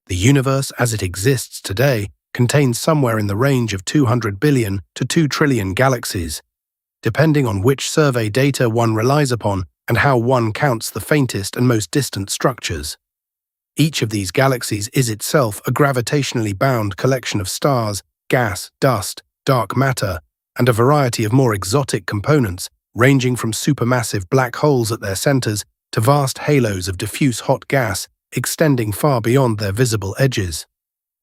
The universe as it exists today contains somewhere in the range of 200 billion to 2 trillion galaxies, depending on which survey data one relies upon and how one counts the faintest and most distant structures. Each of these galaxies is itself a gravitationally bound collection of stars, gas, dust, dark matter, and a variety of more exotic components, ranging from supermassive black holes at their centers to vast halos of diffuse hot gas extending far beyond their visible edges.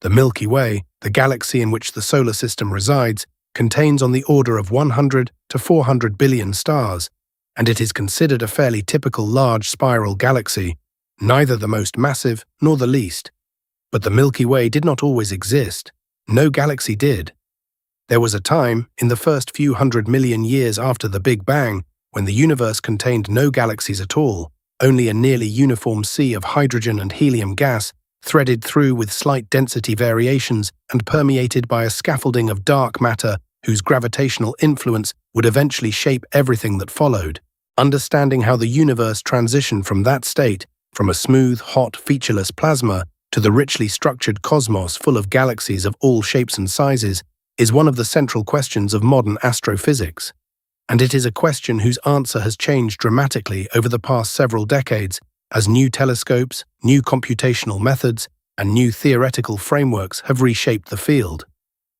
The Milky Way, the galaxy in which the solar system resides, contains on the order of 100 to 400 billion stars, and it is considered a fairly typical large spiral galaxy, neither the most massive nor the least. But the Milky Way did not always exist. No galaxy did. There was a time, in the first few 100 million years after the Big Bang, when the universe contained no galaxies at all, only a nearly uniform sea of hydrogen and helium gas, threaded through with slight density variations and permeated by a scaffolding of dark matter whose gravitational influence would eventually shape everything that followed. Understanding how the universe transitioned from that state, from a smooth, hot, featureless plasma to the richly structured cosmos full of galaxies of all shapes and sizes, is one of the central questions of modern astrophysics. And it is a question whose answer has changed dramatically over the past several decades as new telescopes, new computational methods, and new theoretical frameworks have reshaped the field.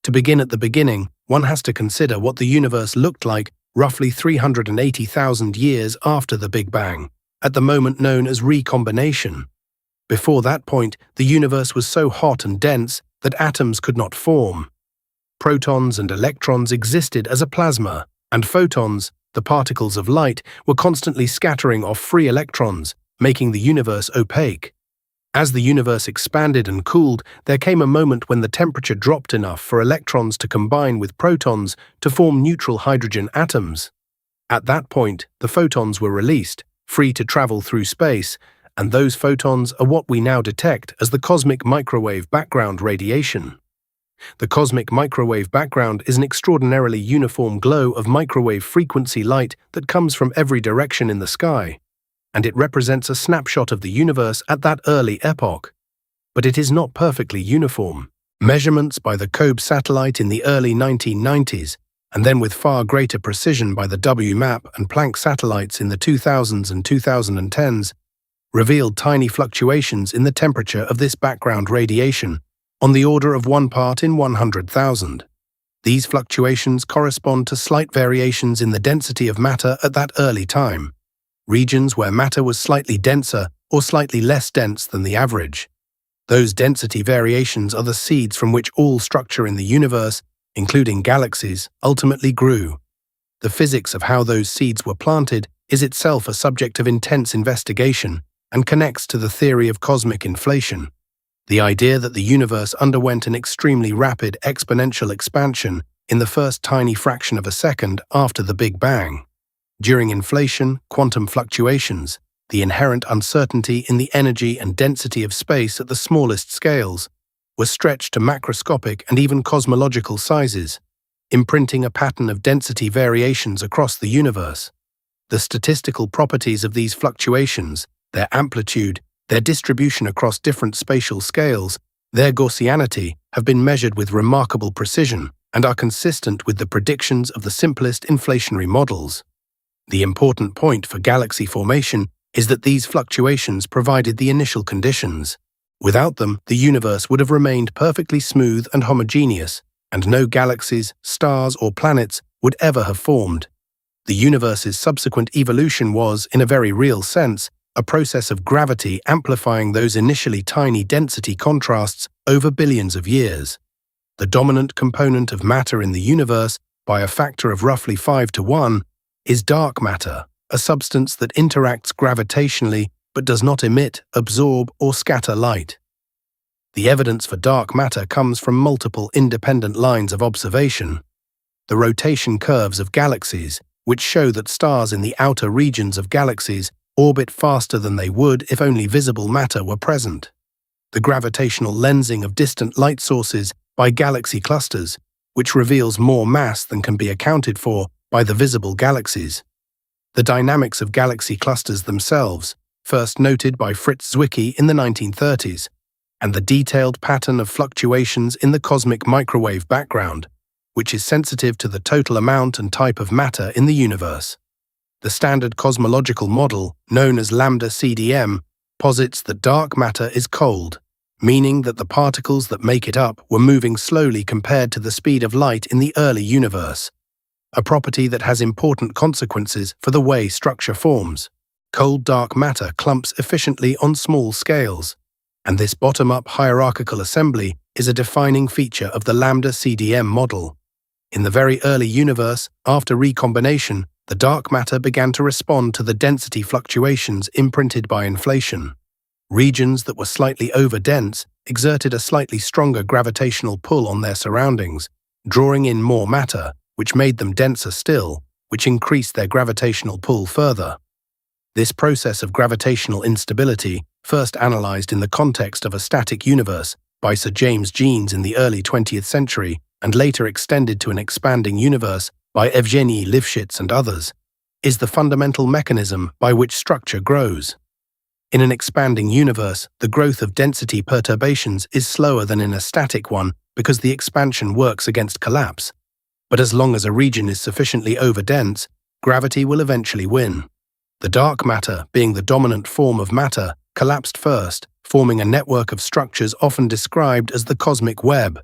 To begin at the beginning, one has to consider what the universe looked like roughly 380,000 years after the Big Bang, at the moment known as recombination. Before that point, the universe was so hot and dense that atoms could not form. Protons and electrons existed as a plasma, and photons, the particles of light, were constantly scattering off free electrons, making the universe opaque. As the universe expanded and cooled, there came a moment when the temperature dropped enough for electrons to combine with protons to form neutral hydrogen atoms. At that point, the photons were released, free to travel through space, and those photons are what we now detect as the cosmic microwave background radiation. The cosmic microwave background is an extraordinarily uniform glow of microwave frequency light that comes from every direction in the sky, and it represents a snapshot of the universe at that early epoch. But it is not perfectly uniform. Measurements by the COBE satellite in the early 1990s, and then with far greater precision by the WMAP and Planck satellites in the 2000s and 2010s, revealed tiny fluctuations in the temperature of this background radiation, on the order of 1 part in 100,000. These fluctuations correspond to slight variations in the density of matter at that early time, regions where matter was slightly denser or slightly less dense than the average. Those density variations are the seeds from which all structure in the universe, including galaxies, ultimately grew. The physics of how those seeds were planted is itself a subject of intense investigation and connects to the theory of cosmic inflation, the idea that the universe underwent an extremely rapid exponential expansion in the first tiny fraction of a second after the Big Bang. During inflation, quantum fluctuations, the inherent uncertainty in the energy and density of space at the smallest scales, were stretched to macroscopic and even cosmological sizes, imprinting a pattern of density variations across the universe. The statistical properties of these fluctuations, their amplitude, their distribution across different spatial scales, their Gaussianity, have been measured with remarkable precision and are consistent with the predictions of the simplest inflationary models. The important point for galaxy formation is that these fluctuations provided the initial conditions. Without them, the universe would have remained perfectly smooth and homogeneous, and no galaxies, stars, or planets would ever have formed. The universe's subsequent evolution was, in a very real sense, a process of gravity amplifying those initially tiny density contrasts over billions of years. The dominant component of matter in the universe, by a factor of roughly 5 to 1, is dark matter, a substance that interacts gravitationally but does not emit, absorb, or scatter light. The evidence for dark matter comes from multiple independent lines of observation. The rotation curves of galaxies, which show that stars in the outer regions of galaxies orbit faster than they would if only visible matter were present. The gravitational lensing of distant light sources by galaxy clusters, which reveals more mass than can be accounted for by the visible galaxies. The dynamics of galaxy clusters themselves, first noted by Fritz Zwicky in the 1930s, and the detailed pattern of fluctuations in the cosmic microwave background, which is sensitive to the total amount and type of matter in the universe. The standard cosmological model, known as lambda CDM, posits that dark matter is cold, meaning that the particles that make it up were moving slowly compared to the speed of light in the early universe, a property that has important consequences for the way structure forms. Cold dark matter clumps efficiently on small scales, and this bottom-up hierarchical assembly is a defining feature of the lambda CDM model. In the very early universe, after recombination, the dark matter began to respond to the density fluctuations imprinted by inflation. Regions that were slightly over-dense exerted a slightly stronger gravitational pull on their surroundings, drawing in more matter, which made them denser still, which increased their gravitational pull further. This process of gravitational instability, first analyzed in the context of a static universe by Sir James Jeans in the early 20th century, and later extended to an expanding universe by Evgeny Lifshitz and others, is the fundamental mechanism by which structure grows. In an expanding universe, the growth of density perturbations is slower than in a static one because the expansion works against collapse. But as long as a region is sufficiently overdense, gravity will eventually win. The dark matter, being the dominant form of matter, collapsed first, forming a network of structures often described as the cosmic web,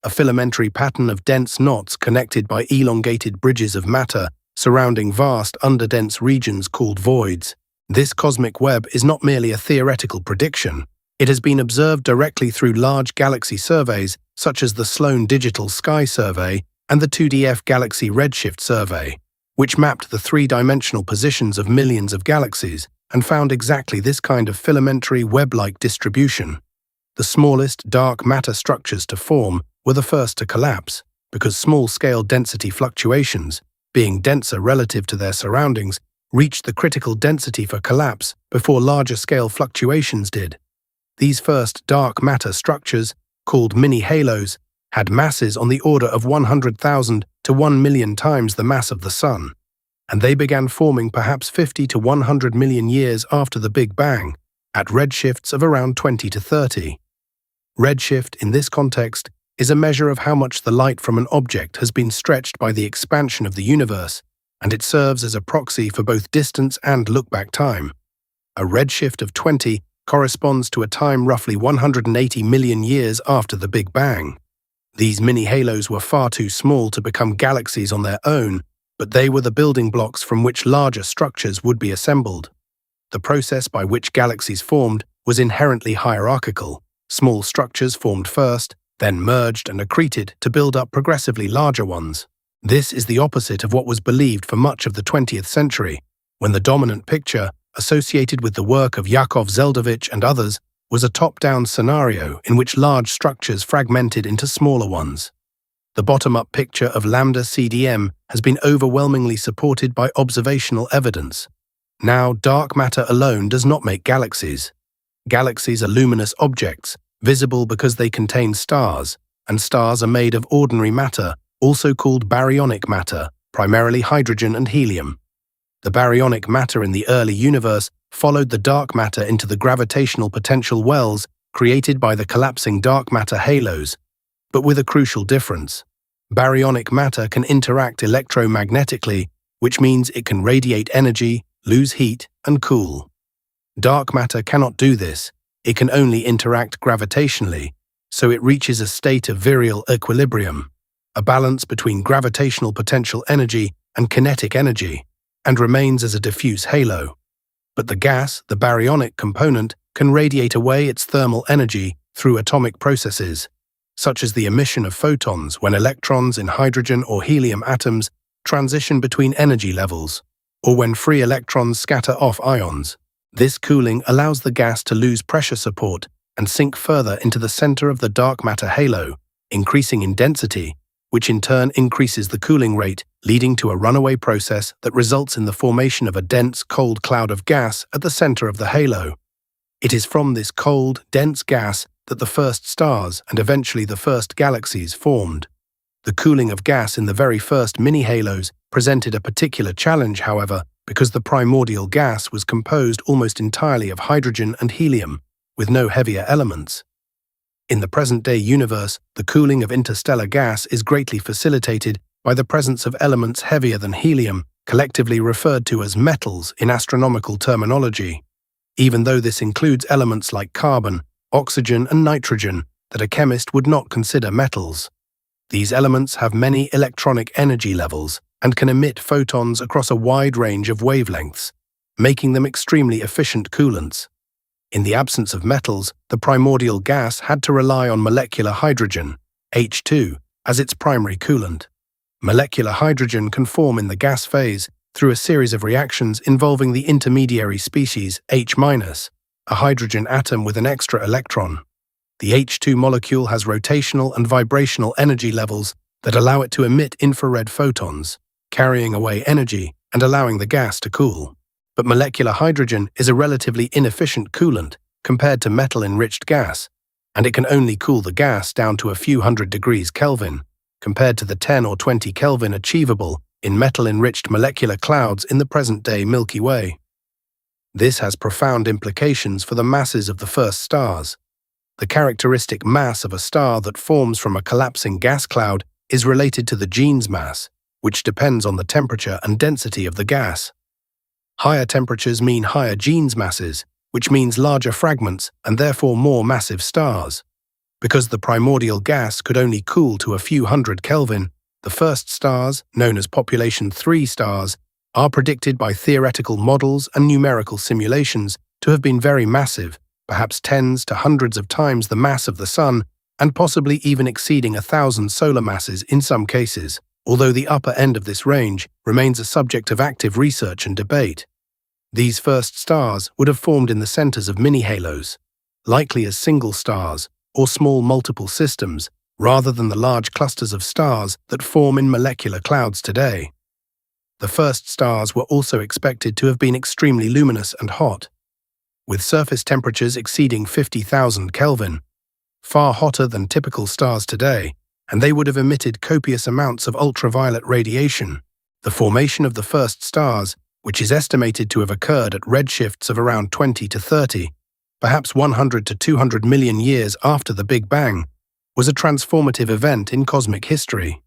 a filamentary pattern of dense knots connected by elongated bridges of matter surrounding vast underdense regions called voids. This cosmic web is not merely a theoretical prediction. It has been observed directly through large galaxy surveys such as the Sloan Digital Sky Survey and the 2DF Galaxy Redshift Survey, which mapped the three-dimensional positions of millions of galaxies and found exactly this kind of filamentary web-like distribution. The smallest dark matter structures to form were the first to collapse, because small-scale density fluctuations, being denser relative to their surroundings, reached the critical density for collapse before larger-scale fluctuations did. These first dark matter structures, called mini-halos, had masses on the order of 100,000 to 1 million times the mass of the Sun, and they began forming perhaps 50 to 100 million years after the Big Bang, at redshifts of around 20 to 30. Redshift, in this context, is a measure of how much the light from an object has been stretched by the expansion of the universe, and it serves as a proxy for both distance and look-back time. A redshift of 20 corresponds to a time roughly 180 million years after the Big Bang. These mini-halos were far too small to become galaxies on their own, but they were the building blocks from which larger structures would be assembled. The process by which galaxies formed was inherently hierarchical. Small structures formed first, then merged and accreted to build up progressively larger ones. This is the opposite of what was believed for much of the 20th century, when the dominant picture, associated with the work of Yakov Zeldovich and others, was a top-down scenario in which large structures fragmented into smaller ones. The bottom-up picture of lambda CDM has been overwhelmingly supported by observational evidence. Now, dark matter alone does not make galaxies. Galaxies are luminous objects, visible because they contain stars, and stars are made of ordinary matter, also called baryonic matter, primarily hydrogen and helium. The baryonic matter in the early universe followed the dark matter into the gravitational potential wells created by the collapsing dark matter halos, but with a crucial difference. Baryonic matter can interact electromagnetically, which means it can radiate energy, lose heat, and cool. Dark matter cannot do this. It can only interact gravitationally, so it reaches a state of virial equilibrium, a balance between gravitational potential energy and kinetic energy, and remains as a diffuse halo. But the gas, the baryonic component, can radiate away its thermal energy through atomic processes, such as the emission of photons when electrons in hydrogen or helium atoms transition between energy levels, or when free electrons scatter off ions. This cooling allows the gas to lose pressure support and sink further into the center of the dark matter halo, increasing in density, which in turn increases the cooling rate, leading to a runaway process that results in the formation of a dense, cold cloud of gas at the center of the halo. It is from this cold, dense gas that the first stars and eventually the first galaxies formed. The cooling of gas in the very first mini-halos presented a particular challenge, however, because the primordial gas was composed almost entirely of hydrogen and helium, with no heavier elements. In the present-day universe, the cooling of interstellar gas is greatly facilitated by the presence of elements heavier than helium, collectively referred to as metals in astronomical terminology, even though this includes elements like carbon, oxygen, and nitrogen that a chemist would not consider metals. These elements have many electronic energy levels and can emit photons across a wide range of wavelengths, making them extremely efficient coolants. In the absence of metals, the primordial gas had to rely on molecular hydrogen, H2, as its primary coolant. Molecular hydrogen can form in the gas phase through a series of reactions involving the intermediary species H-, a hydrogen atom with an extra electron. The H2 molecule has rotational and vibrational energy levels that allow it to emit infrared photons, carrying away energy and allowing the gas to cool. But molecular hydrogen is a relatively inefficient coolant compared to metal-enriched gas, and it can only cool the gas down to a few hundred degrees Kelvin, compared to the 10 or 20 Kelvin achievable in metal-enriched molecular clouds in the present-day Milky Way. This has profound implications for the masses of the first stars. The characteristic mass of a star that forms from a collapsing gas cloud is related to the Jeans mass, which depends on the temperature and density of the gas. Higher temperatures mean higher Jeans masses, which means larger fragments and therefore more massive stars. Because the primordial gas could only cool to a few hundred Kelvin, the first stars, known as population 3 stars, are predicted by theoretical models and numerical simulations to have been very massive, perhaps tens to hundreds of times the mass of the Sun, and possibly even exceeding 1,000 solar masses in some cases, although the upper end of this range remains a subject of active research and debate. These first stars would have formed in the centers of mini-halos, likely as single stars or small multiple systems, rather than the large clusters of stars that form in molecular clouds today. The first stars were also expected to have been extremely luminous and hot, with surface temperatures exceeding 50,000 Kelvin, far hotter than typical stars today, and they would have emitted copious amounts of ultraviolet radiation. The formation of the first stars, which is estimated to have occurred at redshifts of around 20 to 30, perhaps 100 to 200 million years after the Big Bang, was a transformative event in cosmic history.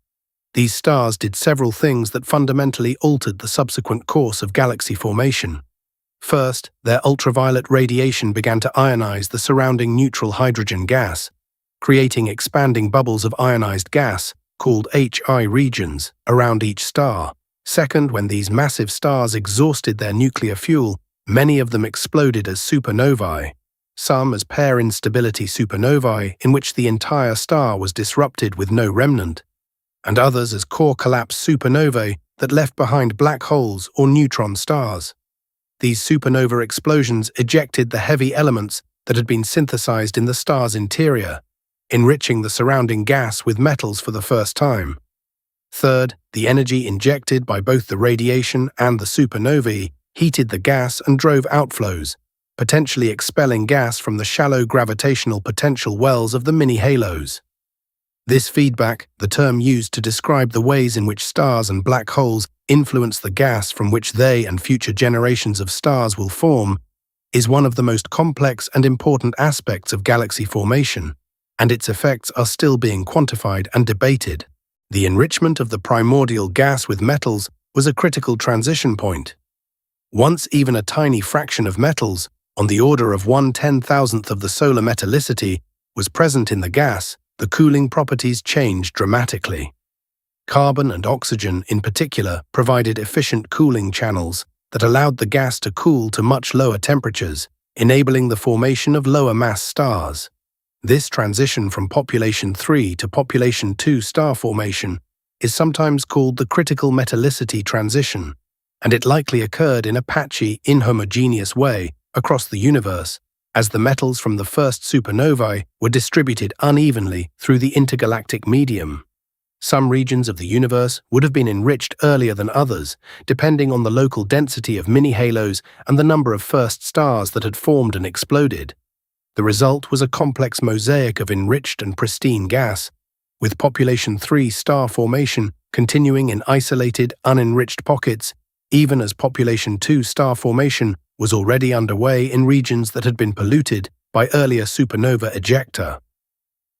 These stars did several things that fundamentally altered the subsequent course of galaxy formation. First, their ultraviolet radiation began to ionize the surrounding neutral hydrogen gas, creating expanding bubbles of ionized gas, called HI regions, around each star. Second, when these massive stars exhausted their nuclear fuel, many of them exploded as supernovae, some as pair instability supernovae in which the entire star was disrupted with no remnant, and others as core collapse supernovae that left behind black holes or neutron stars. These supernova explosions ejected the heavy elements that had been synthesized in the star's interior, enriching the surrounding gas with metals for the first time. Third, the energy injected by both the radiation and the supernovae heated the gas and drove outflows, potentially expelling gas from the shallow gravitational potential wells of the mini-halos. This feedback, the term used to describe the ways in which stars and black holes influence the gas from which they and future generations of stars will form, is one of the most complex and important aspects of galaxy formation, and its effects are still being quantified and debated. The enrichment of the primordial gas with metals was a critical transition point. Once even a tiny fraction of metals, on the order of 1/10,000th of the solar metallicity, was present in the gas, the cooling properties changed dramatically. Carbon and oxygen, in particular, provided efficient cooling channels that allowed the gas to cool to much lower temperatures, enabling the formation of lower-mass stars. This transition from population 3 to population 2 star formation is sometimes called the critical metallicity transition, and it likely occurred in a patchy, inhomogeneous way across the universe, as the metals from the first supernovae were distributed unevenly through the intergalactic medium. Some regions of the universe would have been enriched earlier than others, depending on the local density of mini-halos and the number of first stars that had formed and exploded. The result was a complex mosaic of enriched and pristine gas, with population 3 star formation continuing in isolated, unenriched pockets, even as population 2 star formation was already underway in regions that had been polluted by earlier supernova ejecta.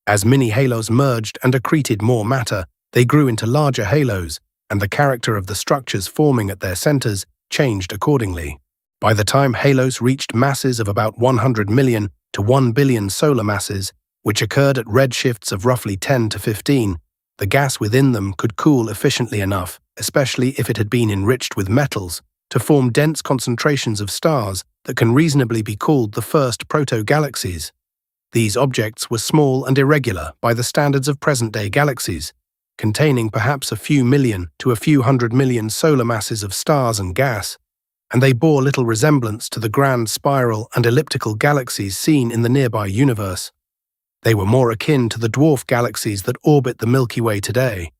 As mini-halos merged and accreted more matter, they grew into larger halos, and the character of the structures forming at their centers changed accordingly. By the time halos reached masses of about 100 million to 1 billion solar masses, which occurred at redshifts of roughly 10 to 15, the gas within them could cool efficiently enough, especially if it had been enriched with metals, to form dense concentrations of stars that can reasonably be called the first proto-galaxies. These objects were small and irregular by the standards of present-day galaxies, containing perhaps a few million to a few hundred million solar masses of stars and gas, and they bore little resemblance to the grand spiral and elliptical galaxies seen in the nearby universe. They were more akin to the dwarf galaxies that orbit the Milky Way today,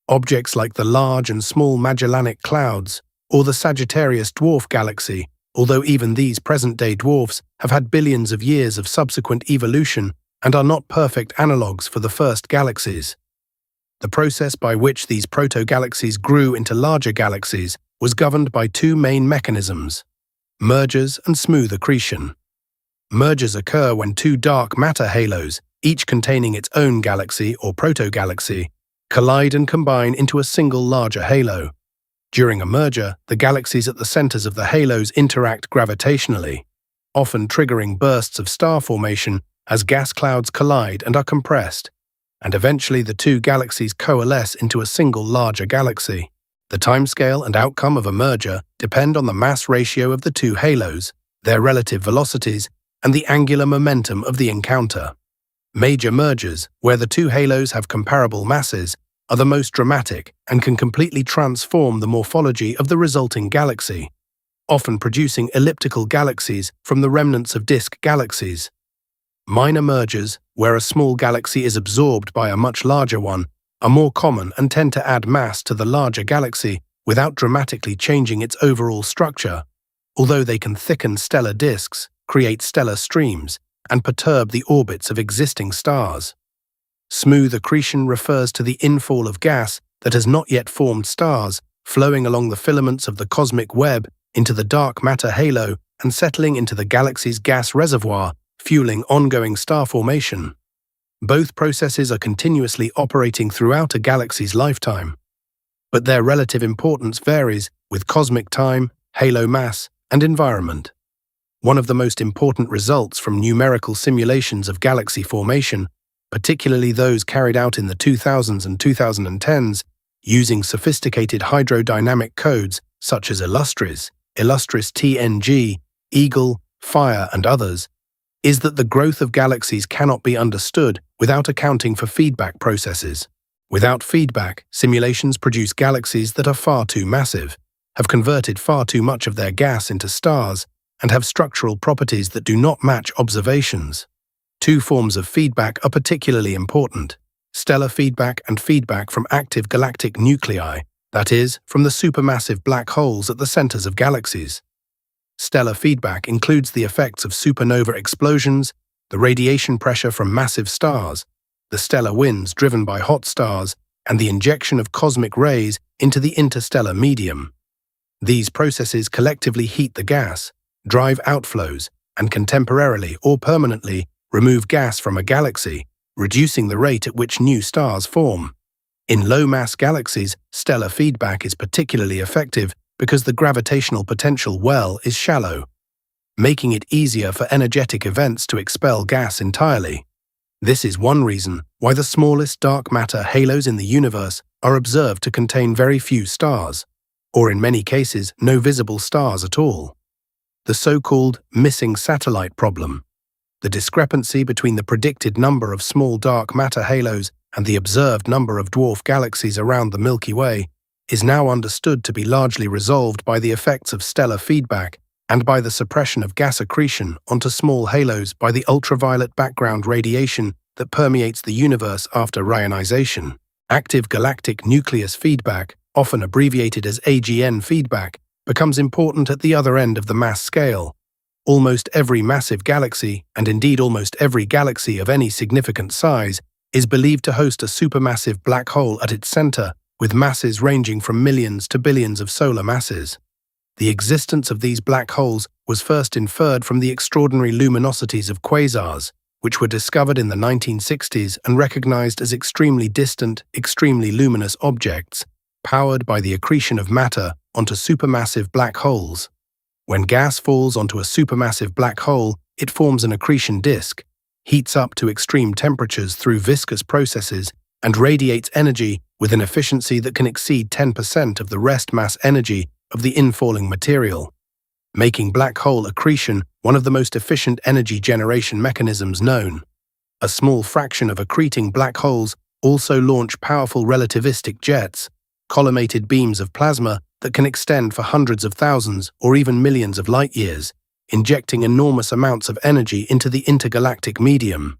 objects like the Large and Small Magellanic Clouds or the Sagittarius dwarf galaxy, although even these present-day dwarfs have had billions of years of subsequent evolution and are not perfect analogues for the first galaxies. The process by which these proto-galaxies grew into larger galaxies was governed by two main mechanisms: mergers and smooth accretion. Mergers occur when two dark matter halos, each containing its own galaxy or proto-galaxy, collide and combine into a single larger halo. During a merger, the galaxies at the centers of the halos interact gravitationally, often triggering bursts of star formation as gas clouds collide and are compressed, and eventually the two galaxies coalesce into a single larger galaxy. The timescale and outcome of a merger depend on the mass ratio of the two halos, their relative velocities, and the angular momentum of the encounter. Major mergers, where the two halos have comparable masses, are the most dramatic and can completely transform the morphology of the resulting galaxy, often producing elliptical galaxies from the remnants of disk galaxies. Minor mergers, where a small galaxy is absorbed by a much larger one, are more common and tend to add mass to the larger galaxy without dramatically changing its overall structure, although they can thicken stellar disks, create stellar streams, and perturb the orbits of existing stars. Smooth accretion refers to the infall of gas that has not yet formed stars, flowing along the filaments of the cosmic web into the dark matter halo and settling into the galaxy's gas reservoir, fueling ongoing star formation. Both processes are continuously operating throughout a galaxy's lifetime, but their relative importance varies with cosmic time, halo mass, and environment. One of the most important results from numerical simulations of galaxy formation, particularly those carried out in the 2000s and 2010s, using sophisticated hydrodynamic codes such as Illustris TNG, Eagle, Fire, and others, is that the growth of galaxies cannot be understood without accounting for feedback processes. Without feedback, simulations produce galaxies that are far too massive, have converted far too much of their gas into stars, and have structural properties that do not match observations. Two forms of feedback are particularly important: stellar feedback and feedback from active galactic nuclei, that is, from the supermassive black holes at the centers of galaxies. Stellar feedback includes the effects of supernova explosions, the radiation pressure from massive stars, the stellar winds driven by hot stars, and the injection of cosmic rays into the interstellar medium. These processes collectively heat the gas, drive outflows, and can temporarily or permanently remove gas from a galaxy, reducing the rate at which new stars form. In low-mass galaxies, stellar feedback is particularly effective because the gravitational potential well is shallow, making it easier for energetic events to expel gas entirely. This is one reason why the smallest dark matter halos in the universe are observed to contain very few stars, or in many cases no visible stars at all. The so-called missing satellite problem. The discrepancy between the predicted number of small dark matter halos and the observed number of dwarf galaxies around the Milky Way is now understood to be largely resolved by the effects of stellar feedback and by the suppression of gas accretion onto small halos by the ultraviolet background radiation that permeates the universe after ionization. Active galactic nucleus feedback, often abbreviated as AGN feedback, becomes important at the other end of the mass scale. Almost every massive galaxy, and indeed almost every galaxy of any significant size, is believed to host a supermassive black hole at its center, with masses ranging from millions to billions of solar masses. The existence of these black holes was first inferred from the extraordinary luminosities of quasars, which were discovered in the 1960s and recognized as extremely distant, extremely luminous objects, powered by the accretion of matter onto supermassive black holes. When gas falls onto a supermassive black hole, it forms an accretion disk, heats up to extreme temperatures through viscous processes, and radiates energy with an efficiency that can exceed 10% of the rest mass energy of the infalling material, making black hole accretion one of the most efficient energy generation mechanisms known. A small fraction of accreting black holes also launch powerful relativistic jets, collimated beams of plasma that can extend for hundreds of thousands or even millions of light-years, injecting enormous amounts of energy into the intergalactic medium.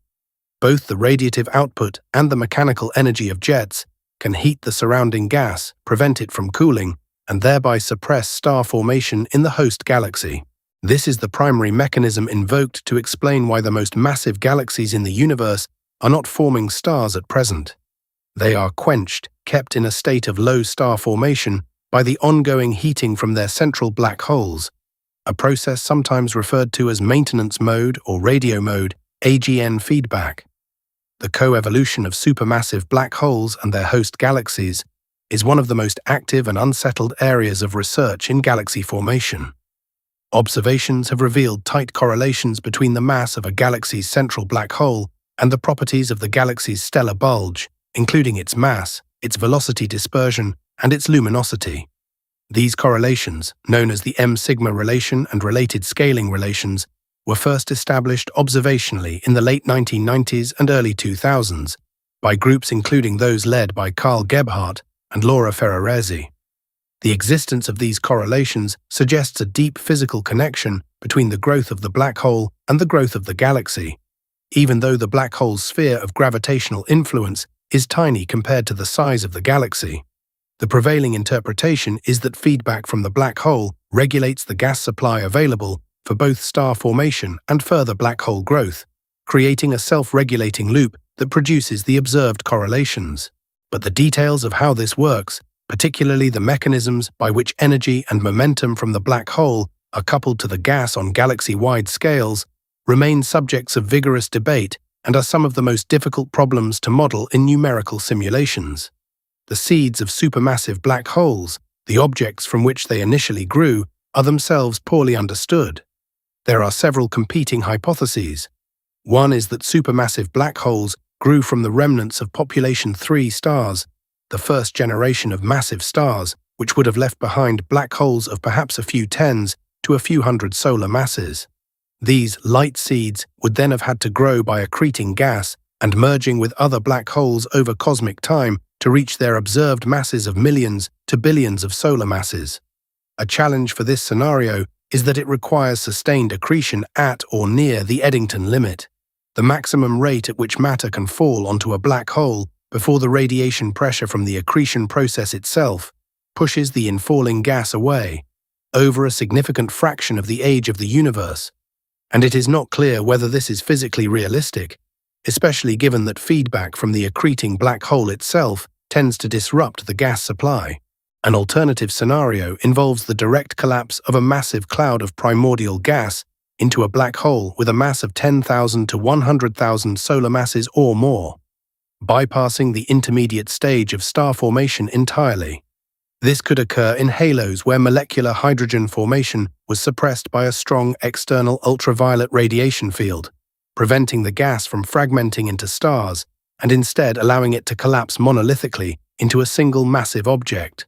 Both the radiative output and the mechanical energy of jets can heat the surrounding gas, prevent it from cooling, and thereby suppress star formation in the host galaxy. This is the primary mechanism invoked to explain why the most massive galaxies in the universe are not forming stars at present. They are quenched, kept in a state of low star formation by the ongoing heating from their central black holes, a process sometimes referred to as maintenance mode or radio mode, AGN feedback. The coevolution of supermassive black holes and their host galaxies is one of the most active and unsettled areas of research in galaxy formation. Observations have revealed tight correlations between the mass of a galaxy's central black hole and the properties of the galaxy's stellar bulge, including its mass, its velocity dispersion, and its luminosity. These correlations, known as the M-sigma relation and related scaling relations, were first established observationally in the late 1990s and early 2000s by groups including those led by Carl Gebhardt and Laura Ferraresi. The existence of these correlations suggests a deep physical connection between the growth of the black hole and the growth of the galaxy, even though the black hole's sphere of gravitational influence is tiny compared to the size of the galaxy. The prevailing interpretation is that feedback from the black hole regulates the gas supply available for both star formation and further black hole growth, creating a self-regulating loop that produces the observed correlations. But the details of how this works, particularly the mechanisms by which energy and momentum from the black hole are coupled to the gas on galaxy-wide scales, remain subjects of vigorous debate and are some of the most difficult problems to model in numerical simulations. The seeds of supermassive black holes, the objects from which they initially grew, are themselves poorly understood. There are several competing hypotheses. One is that supermassive black holes grew from the remnants of population 3 stars, the first generation of massive stars, which would have left behind black holes of perhaps a few tens to a few hundred solar masses. These light seeds would then have had to grow by accreting gas and merging with other black holes over cosmic time to reach their observed masses of millions to billions of solar masses. A challenge for this scenario is that it requires sustained accretion at or near the Eddington limit, the maximum rate at which matter can fall onto a black hole before the radiation pressure from the accretion process itself pushes the infalling gas away, over a significant fraction of the age of the universe. And it is not clear whether this is physically realistic, especially given that feedback from the accreting black hole itself tends to disrupt the gas supply. An alternative scenario involves the direct collapse of a massive cloud of primordial gas into a black hole with a mass of 10,000 to 100,000 solar masses or more, bypassing the intermediate stage of star formation entirely. This could occur in halos where molecular hydrogen formation was suppressed by a strong external ultraviolet radiation field, preventing the gas from fragmenting into stars and instead allowing it to collapse monolithically into a single massive object.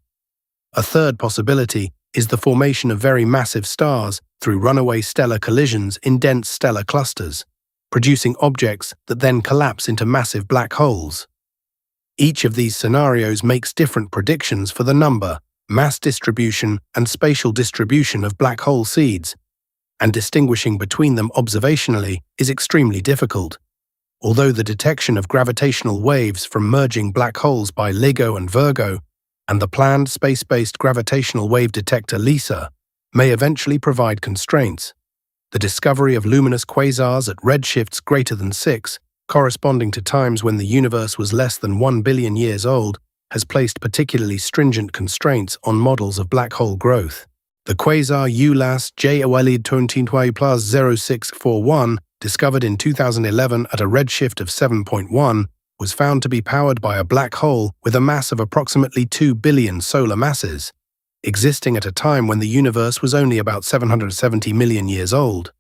A third possibility is the formation of very massive stars through runaway stellar collisions in dense stellar clusters, producing objects that then collapse into massive black holes. Each of these scenarios makes different predictions for the number, mass distribution, and spatial distribution of black hole seeds, and distinguishing between them observationally is extremely difficult. Although the detection of gravitational waves from merging black holes by LIGO and Virgo, and the planned space-based gravitational wave detector LISA, may eventually provide constraints, the discovery of luminous quasars at redshifts greater than 6, corresponding to times when the universe was less than 1 billion years old, has placed particularly stringent constraints on models of black hole growth. The quasar ULAS J-Awelid 22 plus 0641 discovered in 2011 at a redshift of 7.1, was found to be powered by a black hole with a mass of approximately 2 billion solar masses, existing at a time when the universe was only about 770 million years old.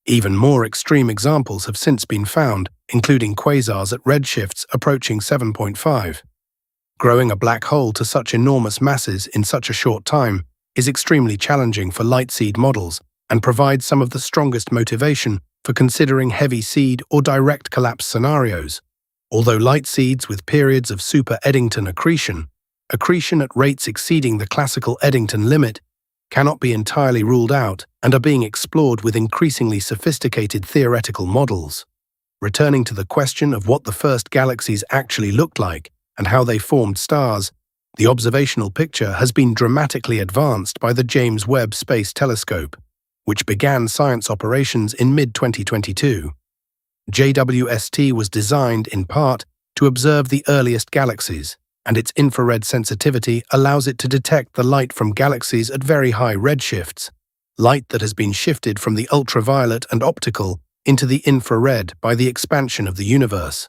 Even more extreme examples have since been found, including quasars at redshifts approaching 7.5. Growing a black hole to such enormous masses in such a short time is extremely challenging for light seed models and provides some of the strongest motivation for considering heavy seed or direct collapse scenarios. Although light seeds with periods of super-Eddington accretion at rates exceeding the classical Eddington limit, cannot be entirely ruled out and are being explored with increasingly sophisticated theoretical models. Returning to the question of what the first galaxies actually looked like and how they formed stars, the observational picture has been dramatically advanced by the James Webb Space Telescope, which began science operations in mid-2022. JWST was designed, in part, to observe the earliest galaxies, and its infrared sensitivity allows it to detect the light from galaxies at very high redshifts, light that has been shifted from the ultraviolet and optical into the infrared by the expansion of the universe.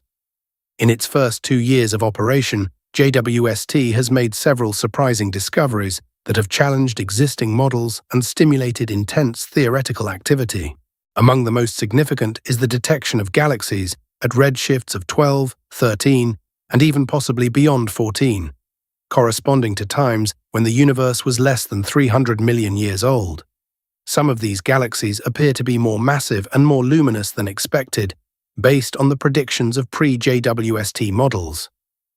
In its first 2 years of operation, JWST has made several surprising discoveries that have challenged existing models and stimulated intense theoretical activity. Among the most significant is the detection of galaxies at redshifts of 12, 13, and even possibly beyond 14, corresponding to times when the universe was less than 300 million years old. Some of these galaxies appear to be more massive and more luminous than expected, based on the predictions of pre-JWST models.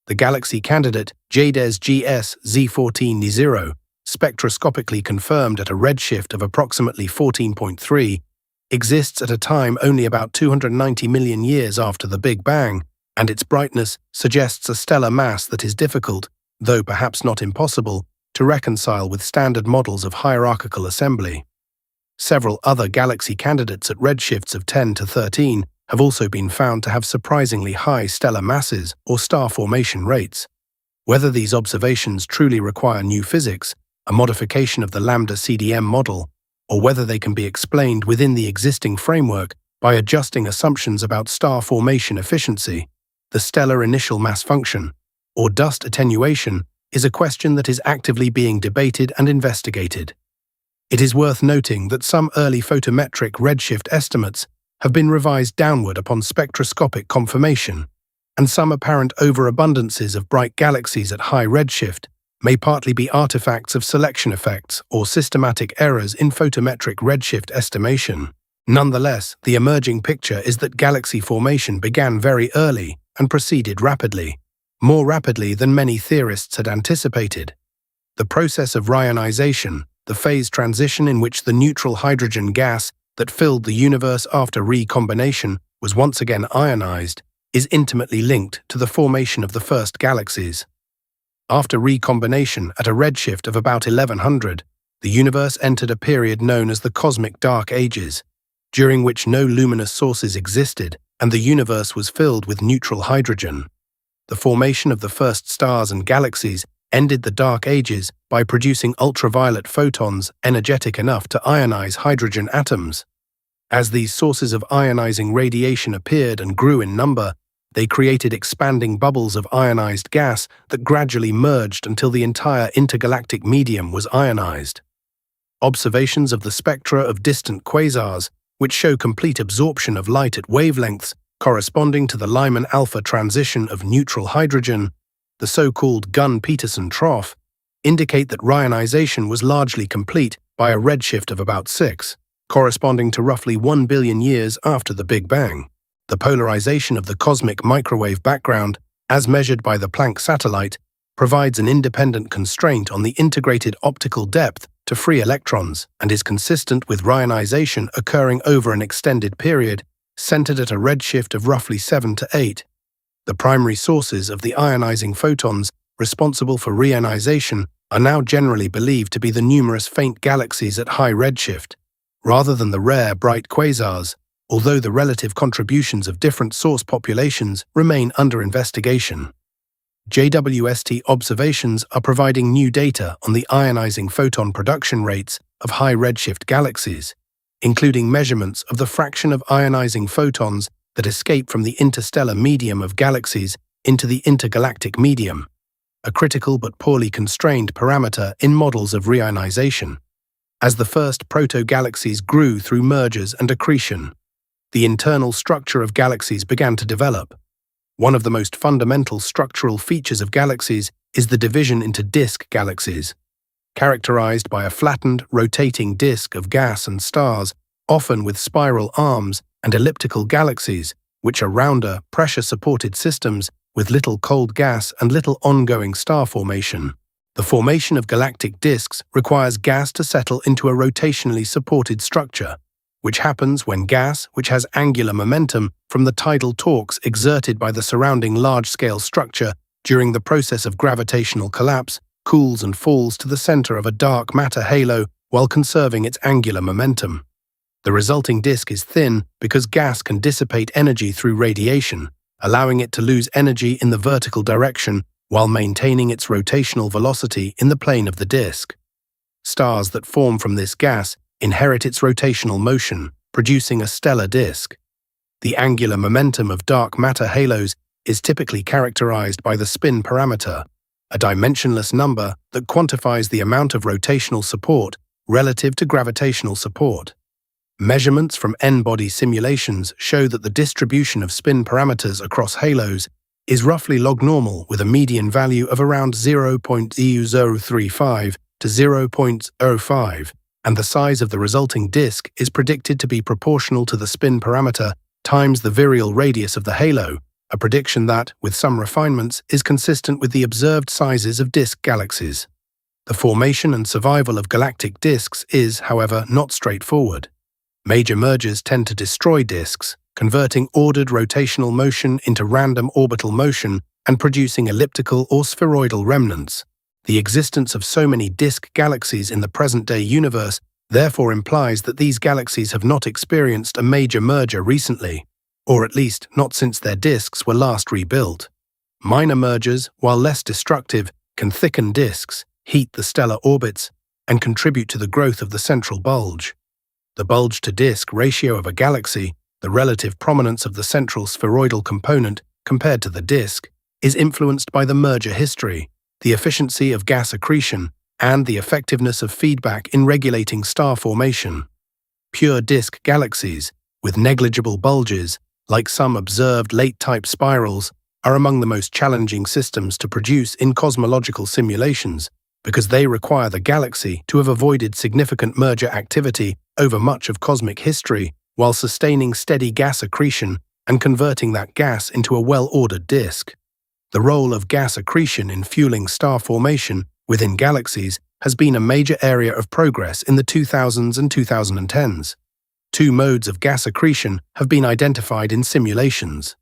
The galaxy candidate JDES GS Z14N0, spectroscopically confirmed at a redshift of approximately 14.3, exists at a time only about 290 million years after the Big Bang, and its brightness suggests a stellar mass that is difficult, though perhaps not impossible, to reconcile with standard models of hierarchical assembly. Several other galaxy candidates at redshifts of 10 to 13 have also been found to have surprisingly high stellar masses or star formation rates. Whether these observations truly require new physics, a modification of the lambda CDM model, or whether they can be explained within the existing framework by adjusting assumptions about star formation efficiency, the stellar initial mass function, or dust attenuation, is a question that is actively being debated and investigated. It is worth noting that some early photometric redshift estimates have been revised downward upon spectroscopic confirmation, and some apparent overabundances of bright galaxies at high redshift may partly be artifacts of selection effects or systematic errors in photometric redshift estimation. Nonetheless, the emerging picture is that galaxy formation began very early and proceeded rapidly, more rapidly than many theorists had anticipated. The process of reionization, the phase transition in which the neutral hydrogen gas that filled the universe after recombination was once again ionized, is intimately linked to the formation of the first galaxies. After recombination at a redshift of about 1100, the universe entered a period known as the cosmic dark ages, during which no luminous sources existed and the universe was filled with neutral hydrogen. The formation of the first stars and galaxies ended the dark ages by producing ultraviolet photons energetic enough to ionize hydrogen atoms. As these sources of ionizing radiation appeared and grew in number, they created expanding bubbles of ionized gas that gradually merged until the entire intergalactic medium was ionized. Observations of the spectra of distant quasars, which show complete absorption of light at wavelengths corresponding to the Lyman alpha transition of neutral hydrogen, the so-called Gunn-Peterson trough, indicate that reionization was largely complete by a redshift of about 6, corresponding to roughly 1 billion years after the Big Bang. The polarization of the cosmic microwave background, as measured by the Planck satellite, provides an independent constraint on the integrated optical depth to free electrons and is consistent with reionization occurring over an extended period, centered at a redshift of roughly 7 to 8. The primary sources of the ionizing photons responsible for reionization are now generally believed to be the numerous faint galaxies at high redshift, rather than the rare bright quasars, although the relative contributions of different source populations remain under investigation. JWST observations are providing new data on the ionizing photon production rates of high redshift galaxies, including measurements of the fraction of ionizing photons that escape from the interstellar medium of galaxies into the intergalactic medium, a critical but poorly constrained parameter in models of reionization. As the first proto-galaxies grew through mergers and accretion, the internal structure of galaxies began to develop. One of the most fundamental structural features of galaxies is the division into disk galaxies, characterized by a flattened, rotating disk of gas and stars, often with spiral arms, and elliptical galaxies, which are rounder, pressure-supported systems with little cold gas and little ongoing star formation. The formation of galactic disks requires gas to settle into a rotationally supported structure, which happens when gas, which has angular momentum from the tidal torques exerted by the surrounding large-scale structure during the process of gravitational collapse, cools and falls to the center of a dark matter halo while conserving its angular momentum. The resulting disk is thin because gas can dissipate energy through radiation, allowing it to lose energy in the vertical direction while maintaining its rotational velocity in the plane of the disk. Stars that form from this gas inherit its rotational motion, producing a stellar disk. The angular momentum of dark matter halos is typically characterized by the spin parameter, a dimensionless number that quantifies the amount of rotational support relative to gravitational support. Measurements from N-body simulations show that the distribution of spin parameters across halos is roughly log-normal with a median value of around 0.035 to 0.05, and the size of the resulting disk is predicted to be proportional to the spin parameter times the virial radius of the halo, a prediction that, with some refinements, is consistent with the observed sizes of disk galaxies. The formation and survival of galactic disks is, however, not straightforward. Major mergers tend to destroy disks, converting ordered rotational motion into random orbital motion and producing elliptical or spheroidal remnants. The existence of so many disk galaxies in the present-day universe therefore implies that these galaxies have not experienced a major merger recently, or at least not since their disks were last rebuilt. Minor mergers, while less destructive, can thicken disks, heat the stellar orbits, and contribute to the growth of the central bulge. The bulge-to-disk ratio of a galaxy, the relative prominence of the central spheroidal component compared to the disk, is influenced by the merger history, the efficiency of gas accretion, and the effectiveness of feedback in regulating star formation. Pure disk galaxies, with negligible bulges, like some observed late-type spirals, are among the most challenging systems to produce in cosmological simulations because they require the galaxy to have avoided significant merger activity over much of cosmic history while sustaining steady gas accretion and converting that gas into a well-ordered disk. The role of gas accretion in fueling star formation within galaxies has been a major area of progress in the 2000s and 2010s. Two modes of gas accretion have been identified in simulations.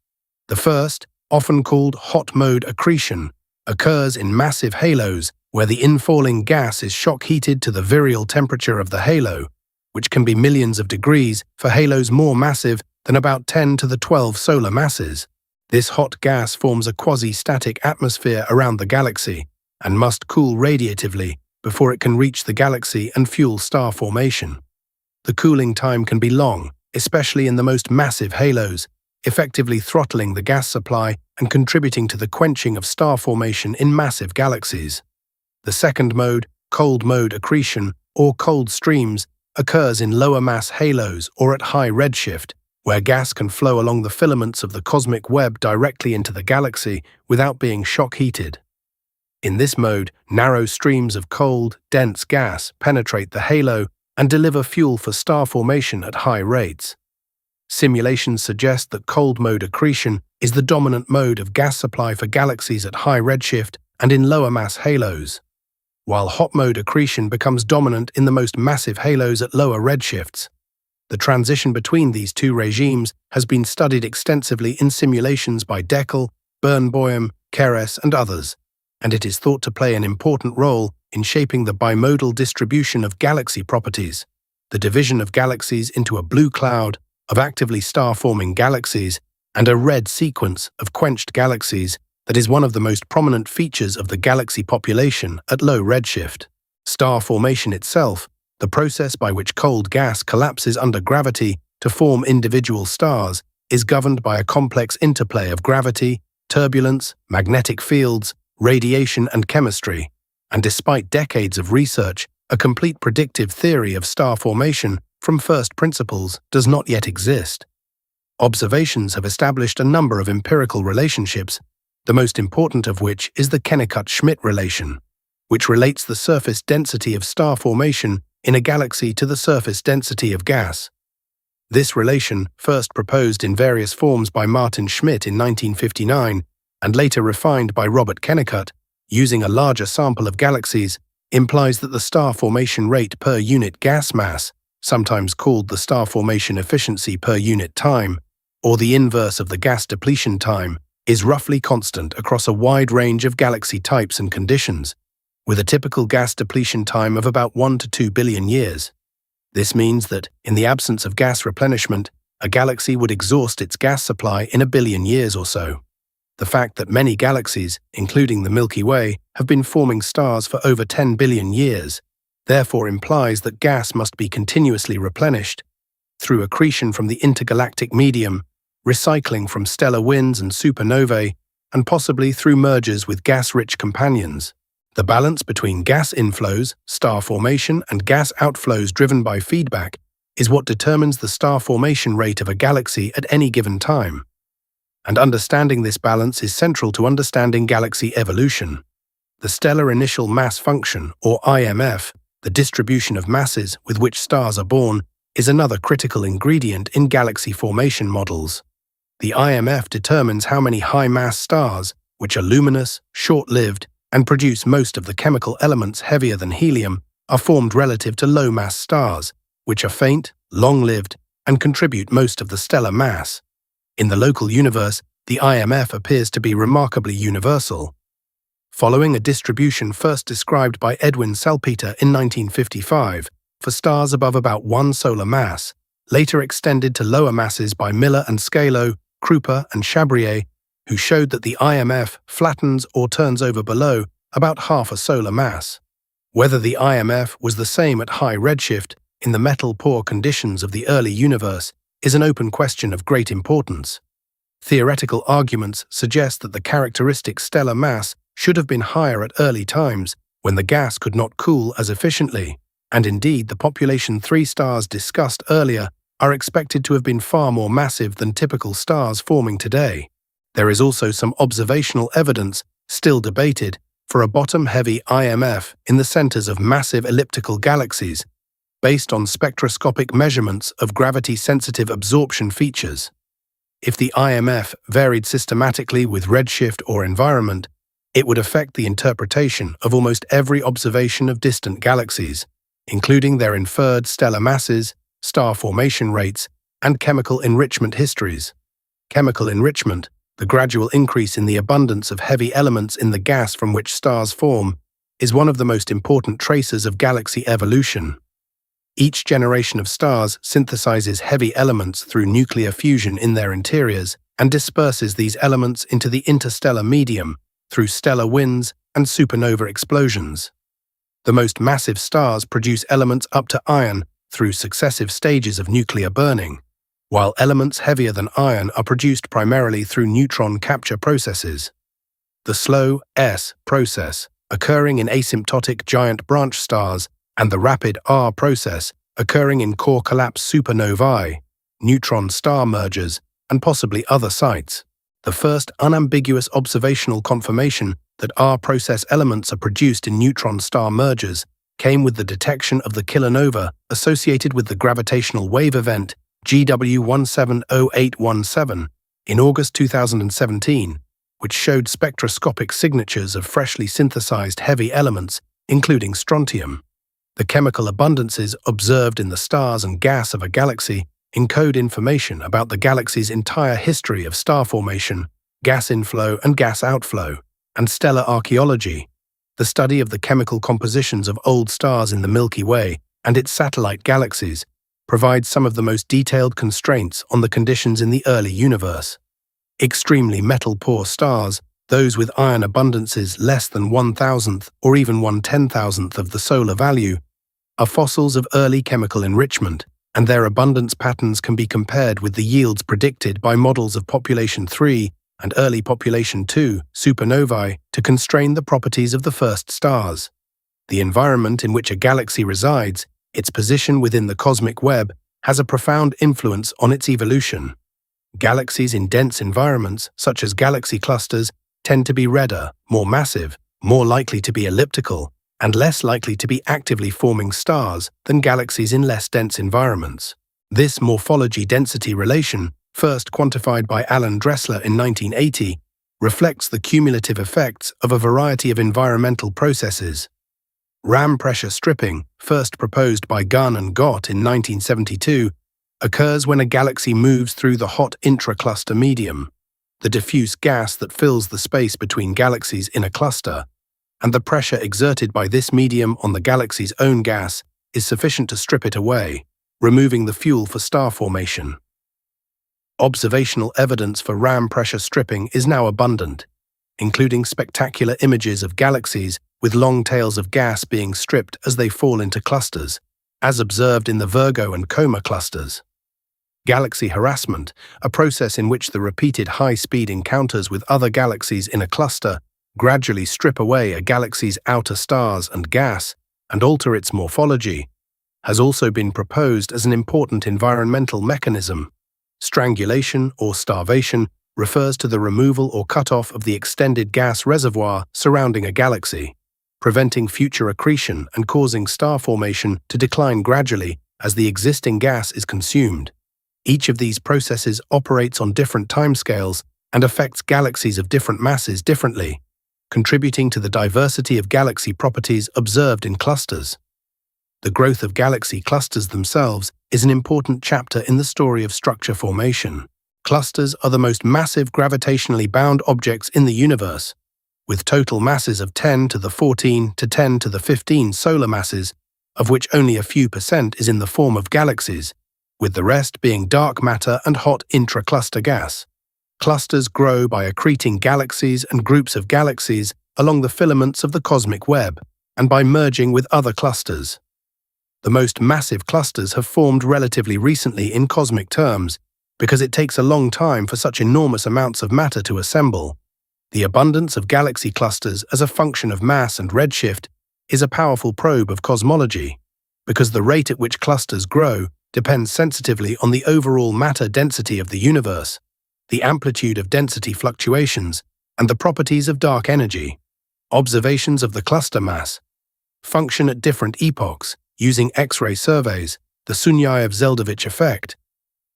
The first, often called hot mode accretion, occurs in massive halos where the infalling gas is shock-heated to the virial temperature of the halo, which can be millions of degrees for halos more massive than about 10 to the 12 solar masses. This hot gas forms a quasi-static atmosphere around the galaxy and must cool radiatively before it can reach the galaxy and fuel star formation. The cooling time can be long, especially in the most massive halos, effectively throttling the gas supply and contributing to the quenching of star formation in massive galaxies. The second mode, cold mode accretion, or cold streams, occurs in lower mass halos or at high redshift, where gas can flow along the filaments of the cosmic web directly into the galaxy without being shock-heated. In this mode, narrow streams of cold, dense gas penetrate the halo and deliver fuel for star formation at high rates. Simulations suggest that cold mode accretion is the dominant mode of gas supply for galaxies at high redshift and in lower mass halos, while hot mode accretion becomes dominant in the most massive halos at lower redshifts. The transition between these two regimes has been studied extensively in simulations by Deckel, Birnbaum, Keres, and others, and it is thought to play an important role in shaping the bimodal distribution of galaxy properties, the division of galaxies into a blue cloud of actively star-forming galaxies and a red sequence of quenched galaxies that is one of the most prominent features of the galaxy population at low redshift. Star formation itself, The process by which cold gas collapses under gravity to form individual stars is governed by a complex interplay of gravity, turbulence, magnetic fields, radiation, and chemistry, and despite decades of research, a complete predictive theory of star formation from first principles does not yet exist. Observations have established a number of empirical relationships, the most important of which is the Kennicutt-Schmidt relation, which relates the surface density of star formation in a galaxy to the surface density of gas. This relation, first proposed in various forms by Martin Schmidt in 1959 and later refined by Robert Kennicutt, using a larger sample of galaxies, implies that the star formation rate per unit gas mass, sometimes called the star formation efficiency per unit time, or the inverse of the gas depletion time, is roughly constant across a wide range of galaxy types and conditions, with a typical gas depletion time of about 1 to 2 billion years. This means that, in the absence of gas replenishment, a galaxy would exhaust its gas supply in a billion years or so. The fact that many galaxies, including the Milky Way, have been forming stars for over 10 billion years, therefore implies that gas must be continuously replenished through accretion from the intergalactic medium, recycling from stellar winds and supernovae, and possibly through mergers with gas-rich companions. The balance between gas inflows, star formation, and gas outflows driven by feedback is what determines the star formation rate of a galaxy at any given time. And understanding this balance is central to understanding galaxy evolution. The stellar initial mass function, or IMF, the distribution of masses with which stars are born, is another critical ingredient in galaxy formation models. The IMF determines how many high-mass stars, which are luminous, short-lived, and produce most of the chemical elements heavier than helium, are formed relative to low-mass stars, which are faint, long-lived, and contribute most of the stellar mass. In the local universe, the IMF appears to be remarkably universal. Following a distribution first described by Edwin Salpeter in 1955 for stars above about 1 solar mass, later extended to lower masses by Miller and Scalo, Krupa and Chabrier, who showed that the IMF flattens or turns over below about half a solar mass. Whether the IMF was the same at high redshift in the metal-poor conditions of the early universe is an open question of great importance. Theoretical arguments suggest that the characteristic stellar mass should have been higher at early times when the gas could not cool as efficiently, and indeed the population 3 stars discussed earlier are expected to have been far more massive than typical stars forming today. There is also some observational evidence, still debated, for a bottom-heavy IMF in the centers of massive elliptical galaxies, based on spectroscopic measurements of gravity-sensitive absorption features. If the IMF varied systematically with redshift or environment, it would affect the interpretation of almost every observation of distant galaxies, including their inferred stellar masses, star formation rates, and chemical enrichment histories. Chemical enrichment, the gradual increase in the abundance of heavy elements in the gas from which stars form, is one of the most important traces of galaxy evolution. Each generation of stars synthesizes heavy elements through nuclear fusion in their interiors and disperses these elements into the interstellar medium through stellar winds and supernova explosions. The most massive stars produce elements up to iron through successive stages of nuclear burning, while elements heavier than iron are produced primarily through neutron capture processes. The slow S process, occurring in asymptotic giant branch stars, and the rapid R process, occurring in core collapse supernovae, neutron star mergers, and possibly other sites. The first unambiguous observational confirmation that R process elements are produced in neutron star mergers came with the detection of the kilonova associated with the gravitational wave event GW170817 in August 2017, which showed spectroscopic signatures of freshly synthesized heavy elements, including strontium. The chemical abundances observed in the stars and gas of a galaxy encode information about the galaxy's entire history of star formation, gas inflow and gas outflow, and stellar archaeology. The study of the chemical compositions of old stars in the Milky Way and its satellite galaxies provides some of the most detailed constraints on the conditions in the early universe. Extremely metal-poor stars, those with iron abundances less than 1,000th or even 1/10,000th of the solar value, are fossils of early chemical enrichment, and their abundance patterns can be compared with the yields predicted by models of population 3 and early population 2 supernovae to constrain the properties of the first stars. The environment in which a galaxy resides, its position within the cosmic web, has a profound influence on its evolution. Galaxies in dense environments, such as galaxy clusters, tend to be redder, more massive, more likely to be elliptical, and less likely to be actively forming stars than galaxies in less dense environments. This morphology-density relation, first quantified by Alan Dressler in 1980, reflects the cumulative effects of a variety of environmental processes. Ram pressure stripping, first proposed by Gunn and Gott in 1972, occurs when a galaxy moves through the hot intracluster medium, the diffuse gas that fills the space between galaxies in a cluster, and the pressure exerted by this medium on the galaxy's own gas is sufficient to strip it away, removing the fuel for star formation. Observational evidence for Ram pressure stripping is now abundant, including spectacular images of galaxies with long tails of gas being stripped as they fall into clusters, as observed in the Virgo and Coma clusters. Galaxy harassment, a process in which the repeated high-speed encounters with other galaxies in a cluster gradually strip away a galaxy's outer stars and gas and alter its morphology, has also been proposed as an important environmental mechanism. Strangulation or starvation refers to the removal or cutoff of the extended gas reservoir surrounding a galaxy, preventing future accretion and causing star formation to decline gradually as the existing gas is consumed. Each of these processes operates on different timescales and affects galaxies of different masses differently, contributing to the diversity of galaxy properties observed in clusters. The growth of galaxy clusters themselves is an important chapter in the story of structure formation. Clusters are the most massive gravitationally bound objects in the universe, with total masses of 10 to the 14 to 10 to the 15 solar masses, of which only a few % is in the form of galaxies, with the rest being dark matter and hot intracluster gas. Clusters grow by accreting galaxies and groups of galaxies along the filaments of the cosmic web, and by merging with other clusters. The most massive clusters have formed relatively recently in cosmic terms, because it takes a long time for such enormous amounts of matter to assemble. The abundance of galaxy clusters as a function of mass and redshift is a powerful probe of cosmology, because the rate at which clusters grow depends sensitively on the overall matter density of the universe, the amplitude of density fluctuations, and the properties of dark energy. Observations of the cluster mass function at different epochs using X-ray surveys, the Sunyaev-Zeldovich effect,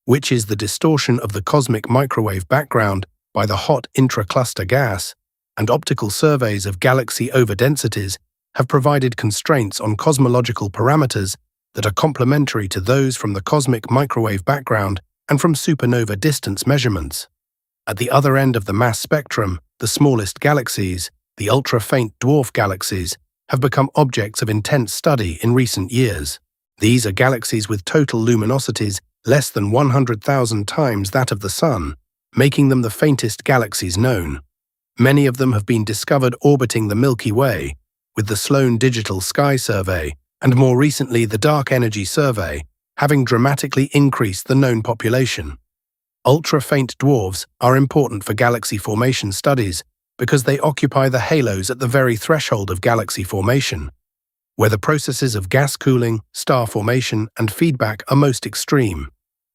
which is the distortion of the cosmic microwave background by the hot intracluster gas, and optical surveys of galaxy overdensities have provided constraints on cosmological parameters that are complementary to those from the cosmic microwave background and from supernova distance measurements. At the other end of the mass spectrum, the smallest galaxies, the ultra-faint dwarf galaxies, have become objects of intense study in recent years. These are galaxies with total luminosities less than 100,000 times that of the Sun, making them the faintest galaxies known. Many of them have been discovered orbiting the Milky Way, with the Sloan Digital Sky Survey, and more recently the Dark Energy Survey, having dramatically increased the known population. Ultra-faint dwarfs are important for galaxy formation studies because they occupy the halos at the very threshold of galaxy formation, where the processes of gas cooling, star formation, and feedback are most extreme.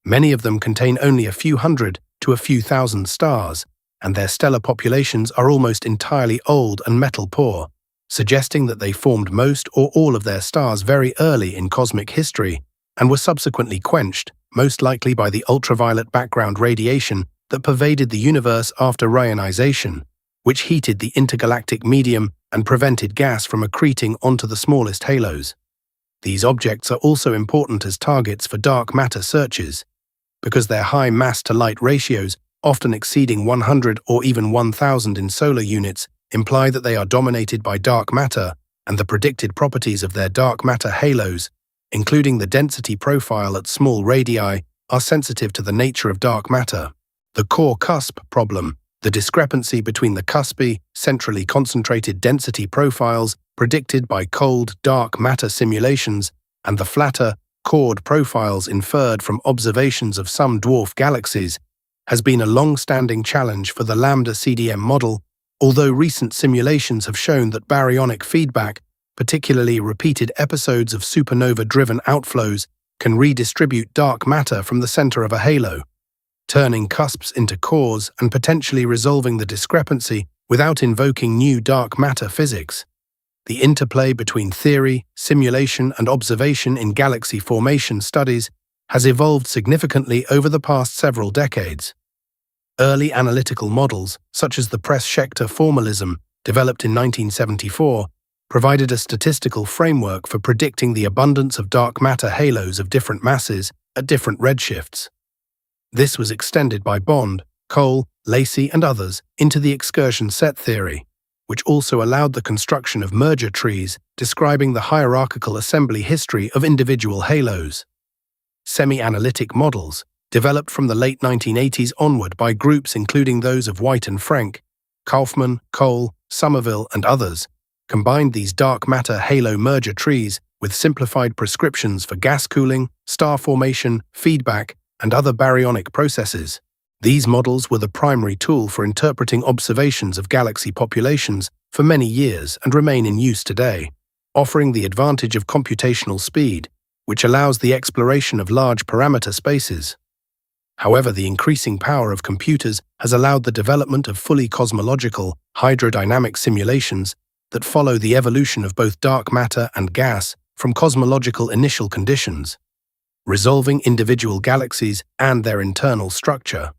Many of them contain only a few hundred to a few thousand stars, and their stellar populations are almost entirely old and metal-poor, suggesting that they formed most or all of their stars very early in cosmic history and were subsequently quenched, most likely by the ultraviolet background radiation that pervaded the universe after reionization, which heated the intergalactic medium and prevented gas from accreting onto the smallest halos. These objects are also important as targets for dark matter searches, because their high mass-to-light ratios, often exceeding 100 or even 1,000 in solar units, imply that they are dominated by dark matter, and the predicted properties of their dark matter halos, including the density profile at small radii, are sensitive to the nature of dark matter. The core cusp problem, the discrepancy between the cuspy, centrally concentrated density profiles predicted by cold, dark matter simulations and the flatter, chord profiles inferred from observations of some dwarf galaxies has been a long-standing challenge for the lambda CDM model, although recent simulations have shown that baryonic feedback, particularly repeated episodes of supernova-driven outflows, can redistribute dark matter from the center of a halo, turning cusps into cores and potentially resolving the discrepancy without invoking new dark matter physics. The interplay between theory, simulation, and observation in galaxy formation studies has evolved significantly over the past several decades. Early analytical models, such as the Press-Schechter formalism, developed in 1974, provided a statistical framework for predicting the abundance of dark matter halos of different masses at different redshifts. This was extended by Bond, Cole, Lacey, and others into the excursion set theory, which also allowed the construction of merger trees describing the hierarchical assembly history of individual halos. Semi-analytic models, developed from the late 1980s onward by groups including those of White and Frank, Kaufman, Cole, Somerville, and others, combined these dark matter halo merger trees with simplified prescriptions for gas cooling, star formation, feedback, and other baryonic processes. These models were the primary tool for interpreting observations of galaxy populations for many years and remain in use today, offering the advantage of computational speed, which allows the exploration of large parameter spaces. However, the increasing power of computers has allowed the development of fully cosmological, hydrodynamic simulations that follow the evolution of both dark matter and gas from cosmological initial conditions, resolving individual galaxies and their internal structure.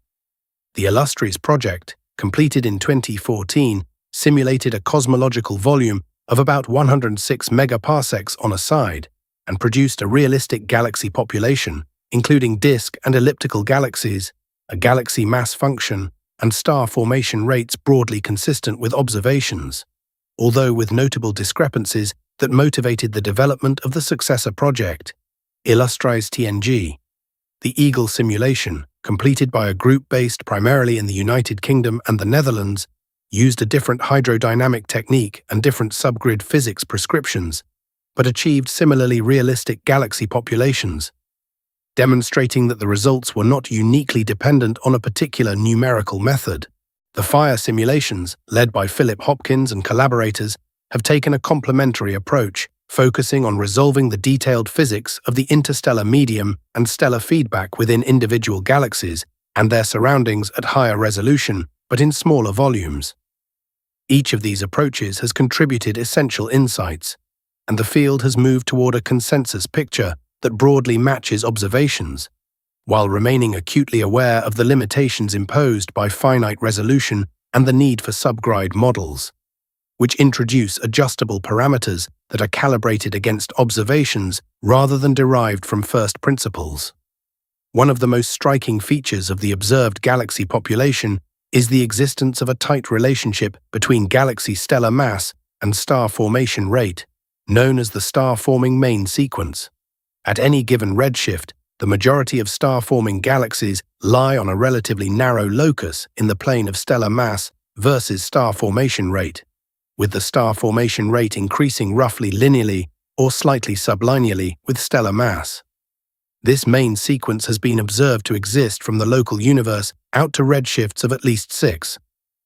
The Illustrious project, completed in 2014, simulated a cosmological volume of about 106 megaparsecs on a side and produced a realistic galaxy population, including disk and elliptical galaxies, a galaxy mass function, and star formation rates broadly consistent with observations, although with notable discrepancies that motivated the development of the successor project, Illustrious TNG. The Eagle simulation, completed by a group based primarily in the United Kingdom and the Netherlands, used a different hydrodynamic technique and different subgrid physics prescriptions, but achieved similarly realistic galaxy populations, demonstrating that the results were not uniquely dependent on a particular numerical method. The Fire simulations, led by Philip Hopkins and collaborators, have taken a complementary approach, focusing on resolving the detailed physics of the interstellar medium and stellar feedback within individual galaxies and their surroundings at higher resolution, but in smaller volumes. Each of these approaches has contributed essential insights, and the field has moved toward a consensus picture that broadly matches observations, while remaining acutely aware of the limitations imposed by finite resolution and the need for subgrid models, which introduce adjustable parameters that are calibrated against observations rather than derived from first principles. One of the most striking features of the observed galaxy population is the existence of a tight relationship between galaxy stellar mass and star formation rate, known as the star-forming main sequence. At any given redshift, the majority of star-forming galaxies lie on a relatively narrow locus in the plane of stellar mass versus star formation rate, with the star formation rate increasing roughly linearly or slightly sublinearly with stellar mass. This main sequence has been observed to exist from the local universe out to redshifts of at least 6,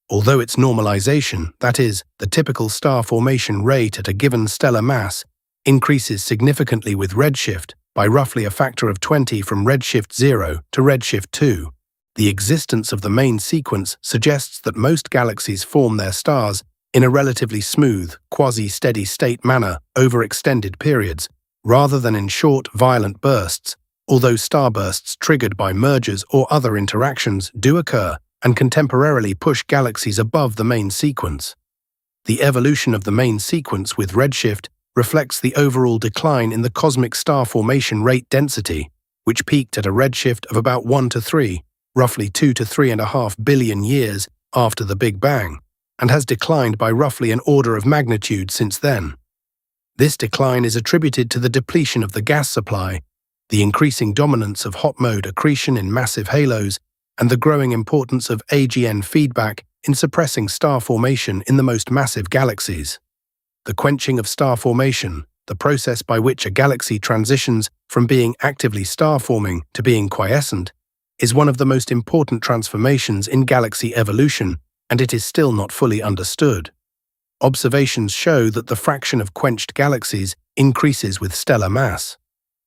although its normalization, that is, the typical star formation rate at a given stellar mass, increases significantly with redshift by roughly a factor of 20 from redshift 0 to redshift 2. The existence of the main sequence suggests that most galaxies form their stars in a relatively smooth, quasi-steady-state manner over extended periods, rather than in short, violent bursts, although starbursts triggered by mergers or other interactions do occur and can temporarily push galaxies above the main sequence. The evolution of the main sequence with redshift reflects the overall decline in the cosmic star formation rate density, which peaked at a redshift of about 1 to 3, roughly 2 to 3.5 billion years after the Big Bang, and has declined by roughly an order of magnitude since then. This decline is attributed to the depletion of the gas supply, the increasing dominance of hot mode accretion in massive halos, and the growing importance of AGN feedback in suppressing star formation in the most massive galaxies. The quenching of star formation, the process by which a galaxy transitions from being actively star-forming to being quiescent, is one of the most important transformations in galaxy evolution, and it is still not fully understood. Observations show that the fraction of quenched galaxies increases with stellar mass,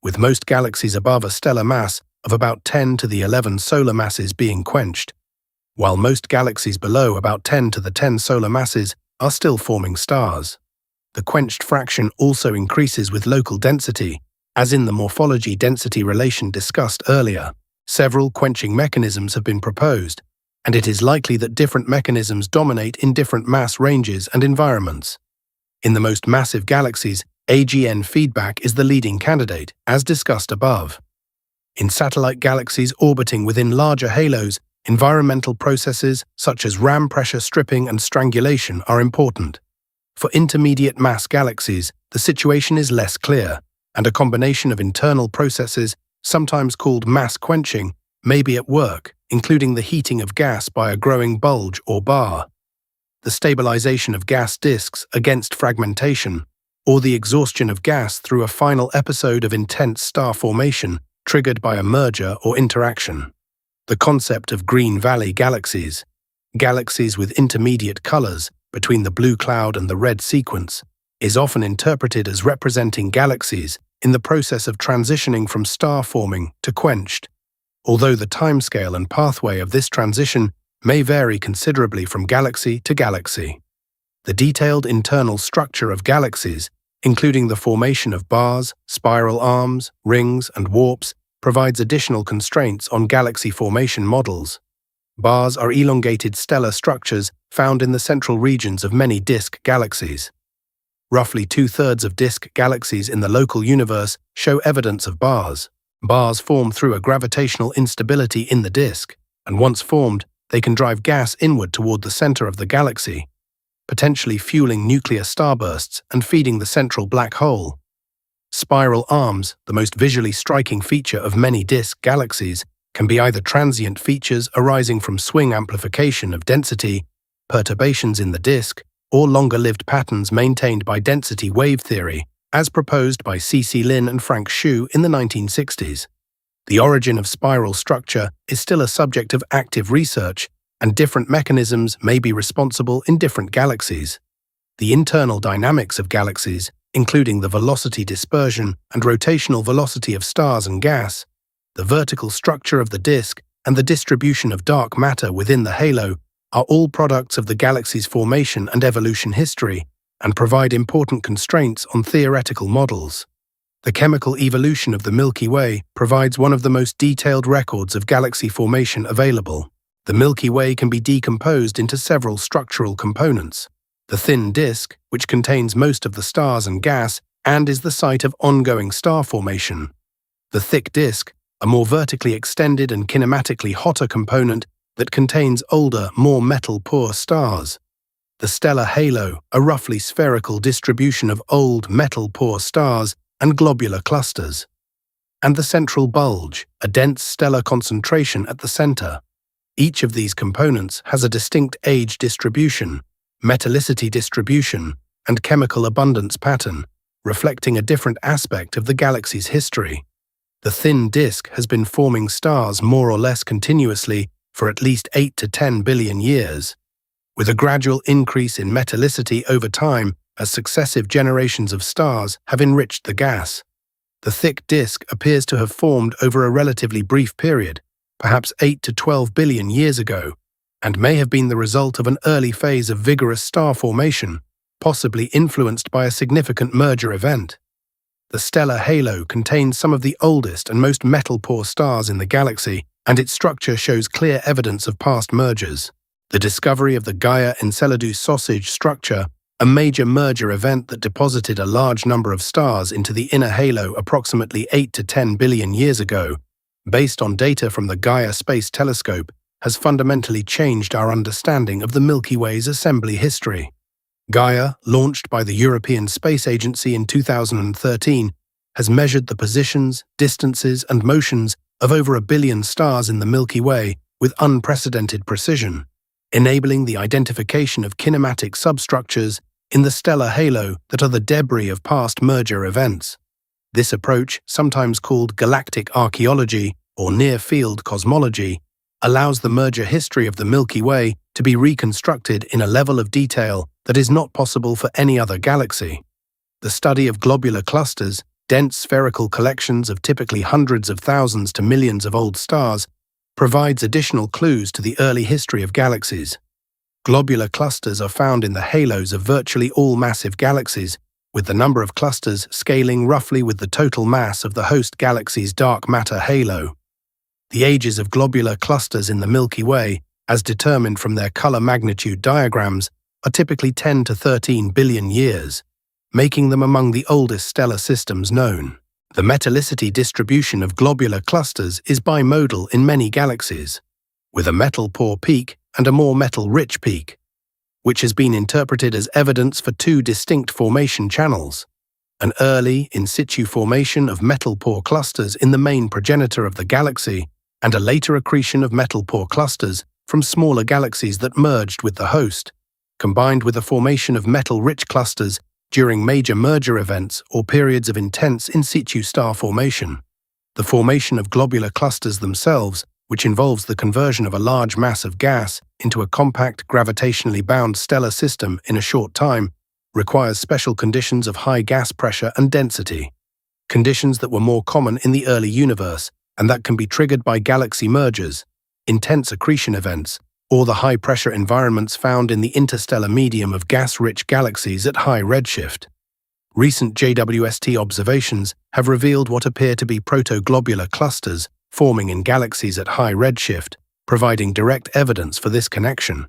with most galaxies above a stellar mass of about 10 to the 11 solar masses being quenched, while most galaxies below about 10 to the 10 solar masses are still forming stars. The quenched fraction also increases with local density, as in the morphology density relation discussed earlier. Several quenching mechanisms have been proposed, and it is likely that different mechanisms dominate in different mass ranges and environments. In the most massive galaxies, AGN feedback is the leading candidate, as discussed above. In satellite galaxies orbiting within larger halos, environmental processes such as ram pressure stripping and strangulation are important. For intermediate mass galaxies, the situation is less clear, and a combination of internal processes, sometimes called mass quenching, may be at work, including the heating of gas by a growing bulge or bar, the stabilization of gas disks against fragmentation, or the exhaustion of gas through a final episode of intense star formation triggered by a merger or interaction. The concept of green valley galaxies, galaxies with intermediate colors between the blue cloud and the red sequence, is often interpreted as representing galaxies in the process of transitioning from star forming to quenched, although the timescale and pathway of this transition may vary considerably from galaxy to galaxy. The detailed internal structure of galaxies, including the formation of bars, spiral arms, rings, and warps, provides additional constraints on galaxy formation models. Bars are elongated stellar structures found in the central regions of many disk galaxies. Roughly 2/3 of disk galaxies in the local universe show evidence of bars. Bars form through a gravitational instability in the disk, and once formed, they can drive gas inward toward the center of the galaxy, potentially fueling nuclear starbursts and feeding the central black hole. Spiral arms, the most visually striking feature of many disk galaxies, can be either transient features arising from swing amplification of density, perturbations in the disk, or longer-lived patterns maintained by density wave theory, as proposed by C.C. Lin and Frank Hsu in the 1960s. The origin of spiral structure is still a subject of active research, and different mechanisms may be responsible in different galaxies. The internal dynamics of galaxies, including the velocity dispersion and rotational velocity of stars and gas, the vertical structure of the disk, and the distribution of dark matter within the halo, are all products of the galaxy's formation and evolution history, and provide important constraints on theoretical models. The chemical evolution of the Milky Way provides one of the most detailed records of galaxy formation available. The Milky Way can be decomposed into several structural components. The thin disk, which contains most of the stars and gas, and is the site of ongoing star formation. The thick disk, a more vertically extended and kinematically hotter component that contains older, more metal-poor stars. The stellar halo, a roughly spherical distribution of old, metal-poor stars and globular clusters. And the central bulge, a dense stellar concentration at the center. Each of these components has a distinct age distribution, metallicity distribution, and chemical abundance pattern, reflecting a different aspect of the galaxy's history. The thin disk has been forming stars more or less continuously for at least 8 to 10 billion years, with a gradual increase in metallicity over time as successive generations of stars have enriched the gas. The thick disk appears to have formed over a relatively brief period, perhaps 8 to 12 billion years ago, and may have been the result of an early phase of vigorous star formation, possibly influenced by a significant merger event. The stellar halo contains some of the oldest and most metal-poor stars in the galaxy, and its structure shows clear evidence of past mergers. The discovery of the Gaia-Enceladus sausage structure, a major merger event that deposited a large number of stars into the inner halo approximately 8 to 10 billion years ago, based on data from the Gaia Space Telescope, has fundamentally changed our understanding of the Milky Way's assembly history. Gaia, launched by the European Space Agency in 2013, has measured the positions, distances, and motions of over 1 billion stars in the Milky Way with unprecedented precision, enabling the identification of kinematic substructures in the stellar halo that are the debris of past merger events. This approach, sometimes called galactic archaeology or near-field cosmology, allows the merger history of the Milky Way to be reconstructed in a level of detail that is not possible for any other galaxy. The study of globular clusters, dense spherical collections of typically hundreds of thousands to millions of old stars, provides additional clues to the early history of galaxies. Globular clusters are found in the halos of virtually all massive galaxies, with the number of clusters scaling roughly with the total mass of the host galaxy's dark matter halo. The ages of globular clusters in the Milky Way, as determined from their color magnitude diagrams, are typically 10 to 13 billion years, making them among the oldest stellar systems known. The metallicity distribution of globular clusters is bimodal in many galaxies, with a metal-poor peak and a more metal-rich peak, which has been interpreted as evidence for two distinct formation channels: an early, in situ formation of metal-poor clusters in the main progenitor of the galaxy, and a later accretion of metal-poor clusters from smaller galaxies that merged with the host, combined with a formation of metal-rich clusters during major merger events or periods of intense in situ star formation. The formation of globular clusters themselves, which involves the conversion of a large mass of gas into a compact, gravitationally bound stellar system in a short time, requires special conditions of high gas pressure and density, conditions that were more common in the early universe and that can be triggered by galaxy mergers, intense accretion events, or the high-pressure environments found in the interstellar medium of gas-rich galaxies at high redshift. Recent JWST observations have revealed what appear to be protoglobular clusters forming in galaxies at high redshift, providing direct evidence for this connection.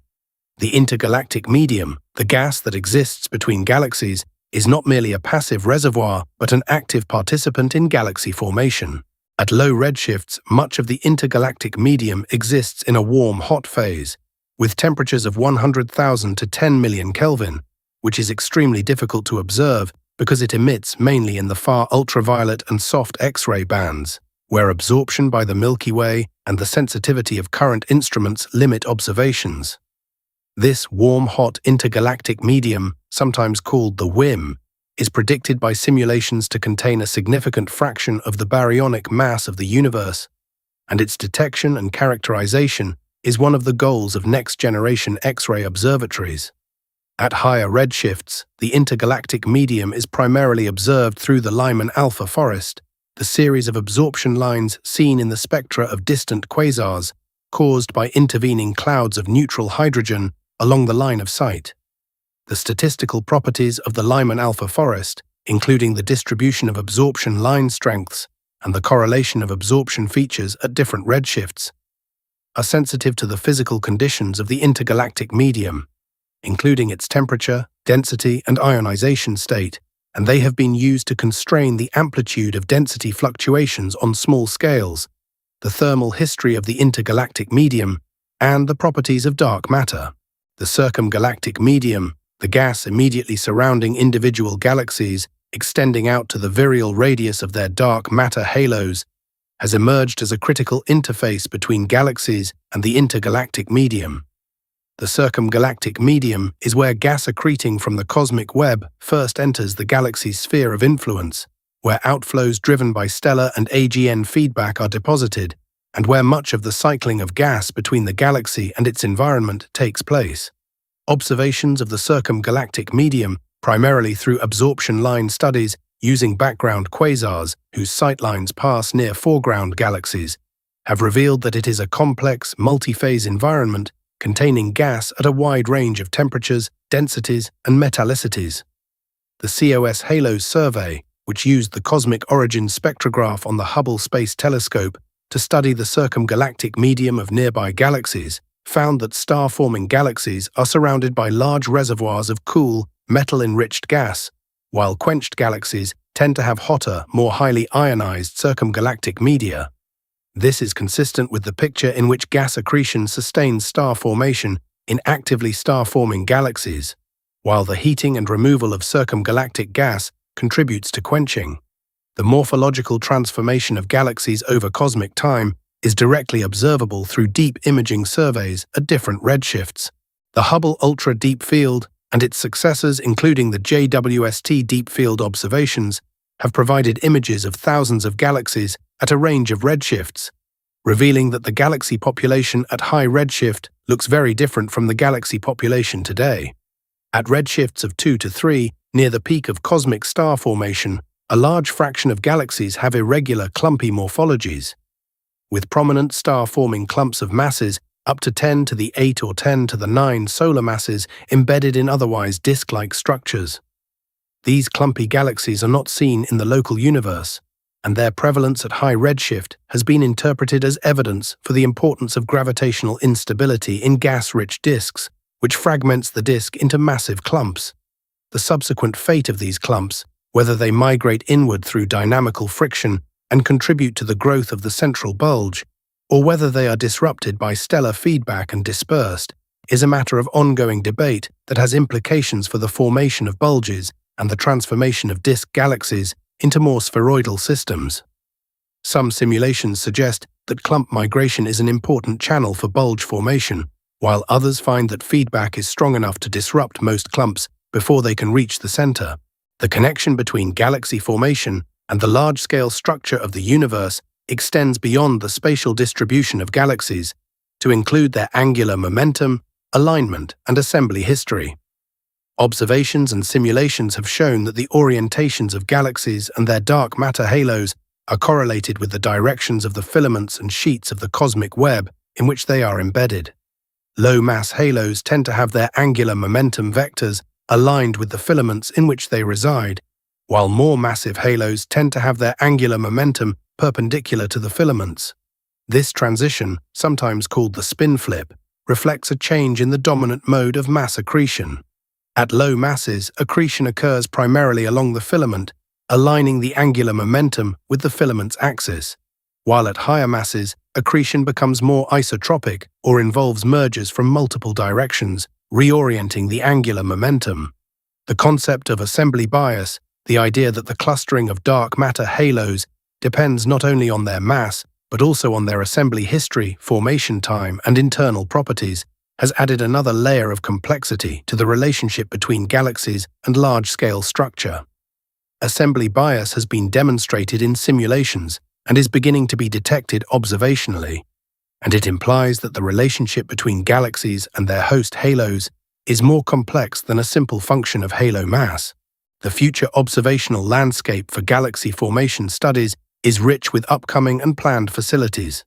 The intergalactic medium, the gas that exists between galaxies, is not merely a passive reservoir but an active participant in galaxy formation. At low redshifts, much of the intergalactic medium exists in a warm-hot phase, with temperatures of 100,000 to 10 million Kelvin, which is extremely difficult to observe because it emits mainly in the far ultraviolet and soft X-ray bands, where absorption by the Milky Way and the sensitivity of current instruments limit observations. This warm-hot intergalactic medium, sometimes called the WIM, is predicted by simulations to contain a significant fraction of the baryonic mass of the universe, and its detection and characterization is one of the goals of next-generation X-ray observatories. At higher redshifts, the intergalactic medium is primarily observed through the Lyman alpha forest, the series of absorption lines seen in the spectra of distant quasars, caused by intervening clouds of neutral hydrogen along the line of sight. The statistical properties of the Lyman alpha forest, including the distribution of absorption line strengths and the correlation of absorption features at different redshifts, are sensitive to the physical conditions of the intergalactic medium, including its temperature, density, and ionization state, and they have been used to constrain the amplitude of density fluctuations on small scales, the thermal history of the intergalactic medium, and the properties of dark matter. The circumgalactic medium, the gas immediately surrounding individual galaxies, extending out to the virial radius of their dark matter halos, has emerged as a critical interface between galaxies and the intergalactic medium. The circumgalactic medium is where gas accreting from the cosmic web first enters the galaxy's sphere of influence, where outflows driven by stellar and AGN feedback are deposited, and where much of the cycling of gas between the galaxy and its environment takes place. Observations of the circumgalactic medium, primarily through absorption line studies using background quasars whose sightlines pass near foreground galaxies, have revealed that it is a complex, multi-phase environment containing gas at a wide range of temperatures, densities, and metallicities. The COS Halos survey, which used the cosmic origin spectrograph on the Hubble Space Telescope to study the circumgalactic medium of nearby galaxies, found that star-forming galaxies are surrounded by large reservoirs of cool, metal-enriched gas, while quenched galaxies tend to have hotter, more highly ionized circumgalactic media. This is consistent with the picture in which gas accretion sustains star formation in actively star-forming galaxies, while the heating and removal of circumgalactic gas contributes to quenching. The morphological transformation of galaxies over cosmic time is directly observable through deep imaging surveys at different redshifts. The Hubble Ultra Deep Field, and its successors, including the JWST Deep Field Observations, have provided images of thousands of galaxies at a range of redshifts, revealing that the galaxy population at high redshift looks very different from the galaxy population today. At redshifts of 2 to 3, near the peak of cosmic star formation, a large fraction of galaxies have irregular, clumpy morphologies, with prominent star-forming clumps of masses up to 10 to the 8 or 10 to the 9 solar masses embedded in otherwise disk-like structures. These clumpy galaxies are not seen in the local universe, and their prevalence at high redshift has been interpreted as evidence for the importance of gravitational instability in gas-rich disks, which fragments the disk into massive clumps. The subsequent fate of these clumps, whether they migrate inward through dynamical friction and contribute to the growth of the central bulge, or whether they are disrupted by stellar feedback and dispersed, is a matter of ongoing debate that has implications for the formation of bulges and the transformation of disk galaxies into more spheroidal systems. Some simulations suggest that clump migration is an important channel for bulge formation, while others find that feedback is strong enough to disrupt most clumps before they can reach the center. The connection between galaxy formation and the large-scale structure of the universe extends beyond the spatial distribution of galaxies to include their angular momentum, alignment, and assembly history. Observations and simulations have shown that the orientations of galaxies and their dark matter halos are correlated with the directions of the filaments and sheets of the cosmic web in which they are embedded. Low-mass halos tend to have their angular momentum vectors aligned with the filaments in which they reside, while more massive halos tend to have their angular momentum perpendicular to the filaments. This transition, sometimes called the spin flip, reflects a change in the dominant mode of mass accretion. At low masses, accretion occurs primarily along the filament, aligning the angular momentum with the filament's axis, while at higher masses, accretion becomes more isotropic or involves mergers from multiple directions, reorienting the angular momentum. The concept of assembly bias, the idea that the clustering of dark matter halos depends not only on their mass, but also on their assembly history, formation time, and internal properties, has added another layer of complexity to the relationship between galaxies and large-scale structure. Assembly bias has been demonstrated in simulations and is beginning to be detected observationally, and it implies that the relationship between galaxies and their host halos is more complex than a simple function of halo mass. The future observational landscape for galaxy formation studies is rich with upcoming and planned facilities.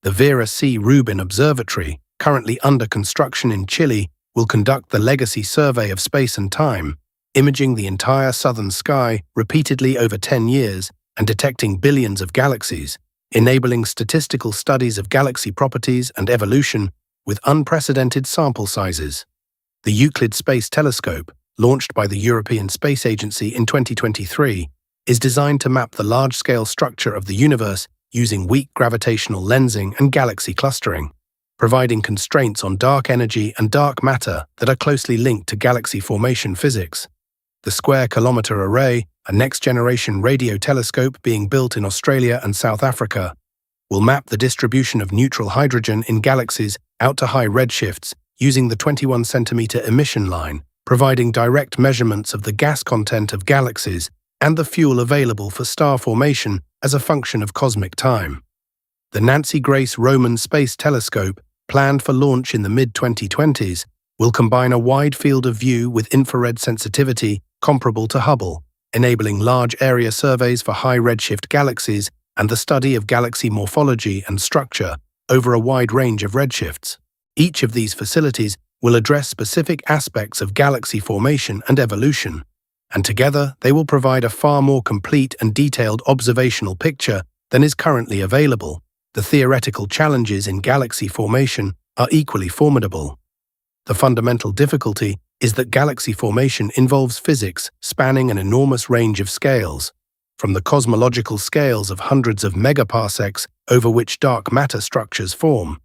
The Vera C. Rubin Observatory, currently under construction in Chile, will conduct the legacy survey of space and time, imaging the entire southern sky repeatedly over 10 years and detecting billions of galaxies, enabling statistical studies of galaxy properties and evolution with unprecedented sample sizes. The Euclid Space Telescope, launched by the European Space Agency in 2023, is designed to map the large-scale structure of the universe using weak gravitational lensing and galaxy clustering, providing constraints on dark energy and dark matter that are closely linked to galaxy formation physics. The Square Kilometre Array, a next-generation radio telescope being built in Australia and South Africa, will map the distribution of neutral hydrogen in galaxies out to high redshifts using the 21-centimetre emission line, providing direct measurements of the gas content of galaxies and the fuel available for star formation as a function of cosmic time. The Nancy Grace Roman Space Telescope, planned for launch in the mid-2020s, will combine a wide field of view with infrared sensitivity comparable to Hubble, enabling large-area surveys for high redshift galaxies and the study of galaxy morphology and structure over a wide range of redshifts. Each of these facilities will address specific aspects of galaxy formation and evolution, and together they will provide a far more complete and detailed observational picture than is currently available. The theoretical challenges in galaxy formation are equally formidable. The fundamental difficulty is that galaxy formation involves physics spanning an enormous range of scales, from the cosmological scales of hundreds of megaparsecs over which dark matter structures form,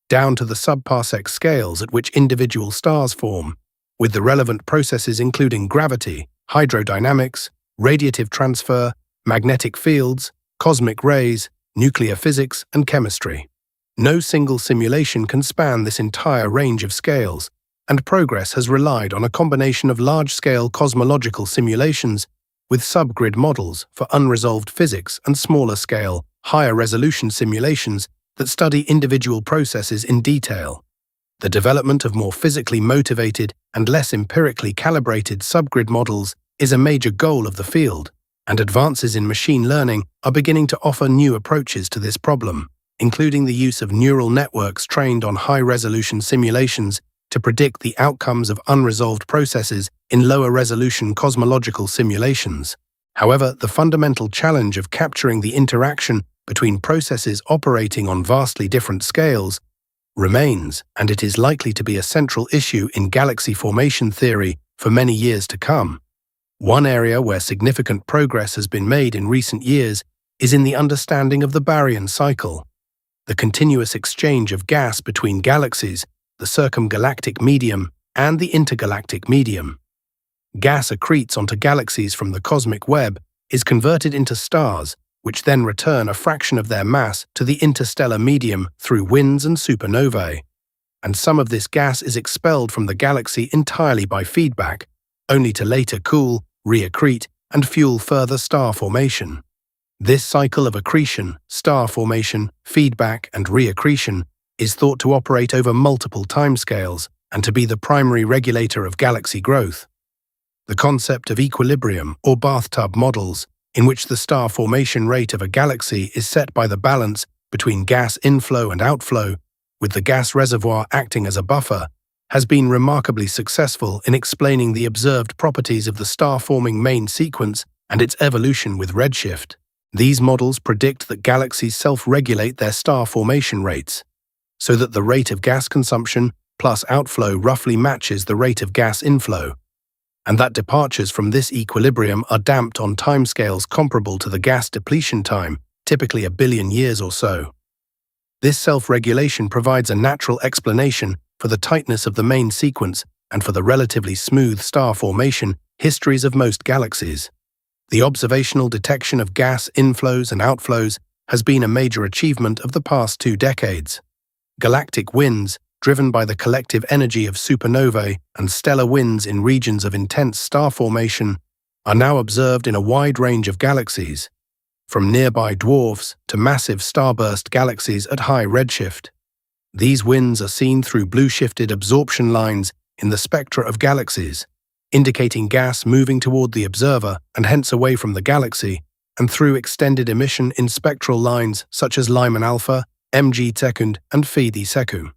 down to the subparsec scales at which individual stars form, with the relevant processes including gravity, hydrodynamics, radiative transfer, magnetic fields, cosmic rays, nuclear physics, and chemistry. No single simulation can span this entire range of scales, and progress has relied on a combination of large-scale cosmological simulations with subgrid models for unresolved physics and smaller-scale, higher-resolution simulations that study individual processes in detail. The development of more physically motivated and less empirically calibrated subgrid models is a major goal of the field, and advances in machine learning are beginning to offer new approaches to this problem, including the use of neural networks trained on high-resolution simulations to predict the outcomes of unresolved processes in lower-resolution cosmological simulations. However, the fundamental challenge of capturing the interaction between processes operating on vastly different scales remains, and it is likely to be a central issue in galaxy formation theory for many years to come. One area where significant progress has been made in recent years is in the understanding of the baryon cycle, the continuous exchange of gas between galaxies, the circumgalactic medium, and the intergalactic medium. Gas accretes onto galaxies from the cosmic web, is converted into stars, which then return a fraction of their mass to the interstellar medium through winds and supernovae. And some of this gas is expelled from the galaxy entirely by feedback, only to later cool, reaccrete, and fuel further star formation. This cycle of accretion, star formation, feedback, and reaccretion is thought to operate over multiple timescales and to be the primary regulator of galaxy growth. The concept of equilibrium or bathtub models, in which the star formation rate of a galaxy is set by the balance between gas inflow and outflow, with the gas reservoir acting as a buffer, has been remarkably successful in explaining the observed properties of the star-forming main sequence and its evolution with redshift. These models predict that galaxies self-regulate their star formation rates, so that the rate of gas consumption plus outflow roughly matches the rate of gas inflow, and that departures from this equilibrium are damped on timescales comparable to the gas depletion time, typically 1 billion years or so. This self-regulation provides a natural explanation for the tightness of the main sequence and for the relatively smooth star formation histories of most galaxies. The observational detection of gas inflows and outflows has been a major achievement of the past 2 decades. Galactic winds, driven by the collective energy of supernovae and stellar winds in regions of intense star formation, are now observed in a wide range of galaxies, from nearby dwarfs to massive starburst galaxies at high redshift. These winds are seen through blue-shifted absorption lines in the spectra of galaxies, indicating gas moving toward the observer and hence away from the galaxy, and through extended emission in spectral lines such as Lyman alpha, Mg secund, and Phi secund.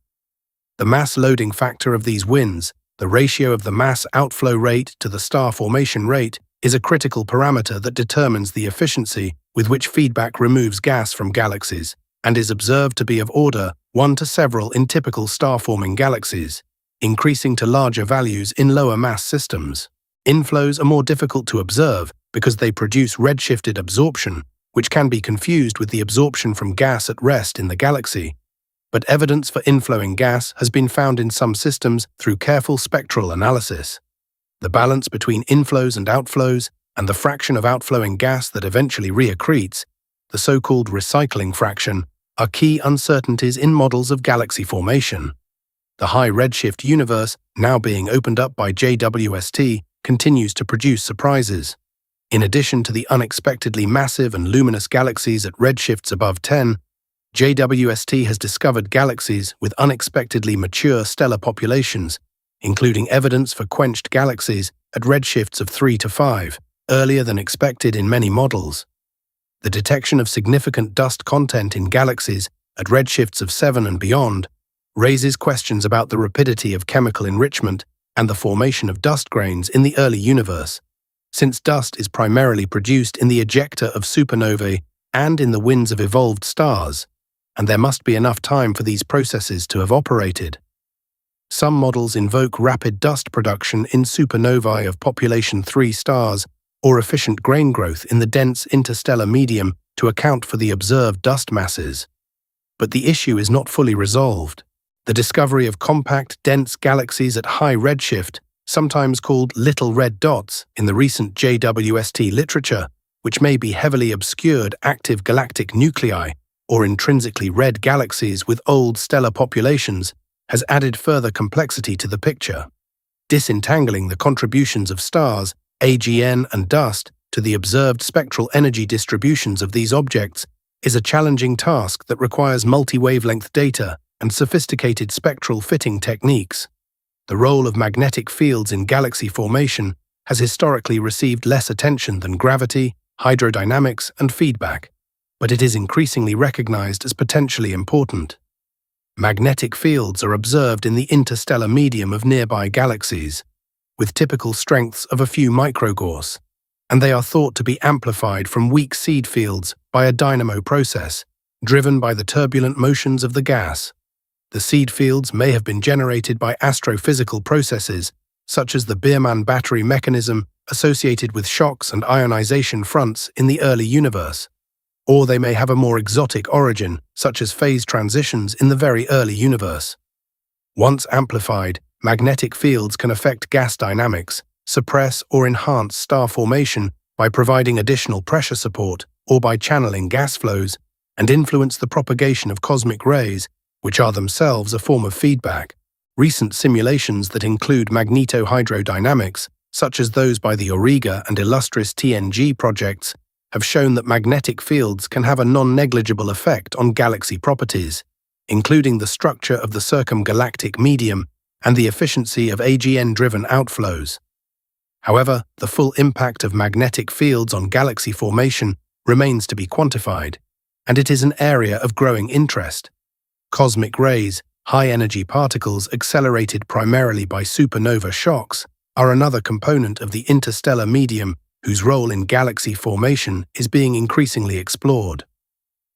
The mass loading factor of these winds, the ratio of the mass outflow rate to the star formation rate, is a critical parameter that determines the efficiency with which feedback removes gas from galaxies, and is observed to be of order 1 to several in typical star-forming galaxies, increasing to larger values in lower mass systems. Inflows are more difficult to observe because they produce redshifted absorption, which can be confused with the absorption from gas at rest in the galaxy. But evidence for inflowing gas has been found in some systems through careful spectral analysis. The balance between inflows and outflows, and the fraction of outflowing gas that eventually reaccretes, the so-called recycling fraction, are key uncertainties in models of galaxy formation. The high redshift universe, now being opened up by JWST, continues to produce surprises. In addition to the unexpectedly massive and luminous galaxies at redshifts above 10, JWST has discovered galaxies with unexpectedly mature stellar populations, including evidence for quenched galaxies at redshifts of 3 to 5, earlier than expected in many models. The detection of significant dust content in galaxies at redshifts of 7 and beyond raises questions about the rapidity of chemical enrichment and the formation of dust grains in the early universe, since dust is primarily produced in the ejecta of supernovae and in the winds of evolved stars, and there must be enough time for these processes to have operated. Some models invoke rapid dust production in supernovae of population 3 stars or efficient grain growth in the dense interstellar medium to account for the observed dust masses. But the issue is not fully resolved. The discovery of compact, dense galaxies at high redshift, sometimes called little red dots in the recent JWST literature, which may be heavily obscured active galactic nuclei or intrinsically red galaxies with old stellar populations, has added further complexity to the picture. Disentangling the contributions of stars, AGN, and dust to the observed spectral energy distributions of these objects is a challenging task that requires multi-wavelength data and sophisticated spectral fitting techniques. The role of magnetic fields in galaxy formation has historically received less attention than gravity, hydrodynamics, and feedback, but it is increasingly recognized as potentially important. Magnetic fields are observed in the interstellar medium of nearby galaxies, with typical strengths of a few microgauss, and they are thought to be amplified from weak seed fields by a dynamo process, driven by the turbulent motions of the gas. The seed fields may have been generated by astrophysical processes, such as the Biermann battery mechanism associated with shocks and ionization fronts in the early universe. Or they may have a more exotic origin, such as phase transitions in the very early universe. Once amplified, magnetic fields can affect gas dynamics, suppress or enhance star formation by providing additional pressure support or by channeling gas flows, and influence the propagation of cosmic rays, which are themselves a form of feedback. Recent simulations that include magnetohydrodynamics, such as those by the Auriga and Illustris TNG projects, have shown that magnetic fields can have a non-negligible effect on galaxy properties, including the structure of the circumgalactic medium and the efficiency of AGN-driven outflows. However, the full impact of magnetic fields on galaxy formation remains to be quantified, and it is an area of growing interest. Cosmic rays, high-energy particles accelerated primarily by supernova shocks, are another component of the interstellar medium whose role in galaxy formation is being increasingly explored.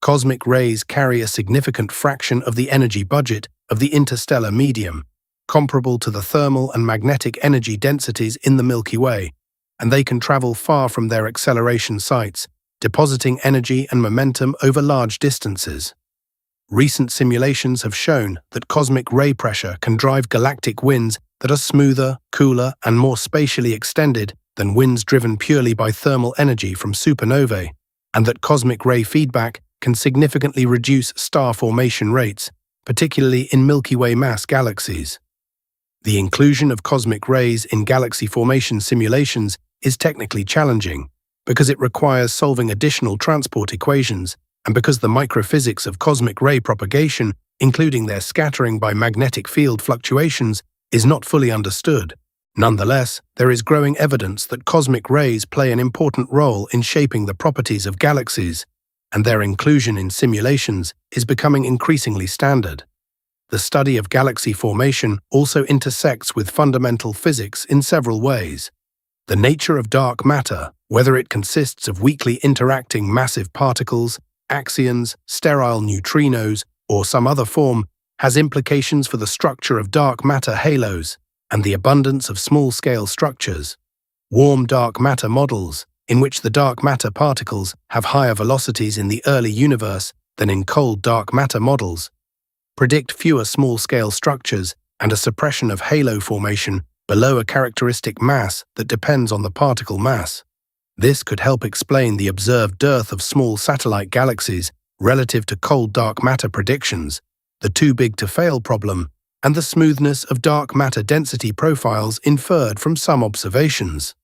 Cosmic rays carry a significant fraction of the energy budget of the interstellar medium, comparable to the thermal and magnetic energy densities in the Milky Way, and they can travel far from their acceleration sites, depositing energy and momentum over large distances. Recent simulations have shown that cosmic ray pressure can drive galactic winds that are smoother, cooler, and more spatially extended than winds driven purely by thermal energy from supernovae, and that cosmic ray feedback can significantly reduce star formation rates, particularly in Milky Way mass galaxies. The inclusion of cosmic rays in galaxy formation simulations is technically challenging because it requires solving additional transport equations and because the microphysics of cosmic ray propagation, including their scattering by magnetic field fluctuations, is not fully understood. Nonetheless, there is growing evidence that cosmic rays play an important role in shaping the properties of galaxies, and their inclusion in simulations is becoming increasingly standard. The study of galaxy formation also intersects with fundamental physics in several ways. The nature of dark matter, whether it consists of weakly interacting massive particles, axions, sterile neutrinos, or some other form, has implications for the structure of dark matter halos and the abundance of small-scale structures. Warm dark matter models, in which the dark matter particles have higher velocities in the early universe than in cold dark matter models, predict fewer small-scale structures and a suppression of halo formation below a characteristic mass that depends on the particle mass. This could help explain the observed dearth of small satellite galaxies relative to cold dark matter predictions, the too-big-to-fail problem, and the smoothness of dark matter density profiles inferred from some observations.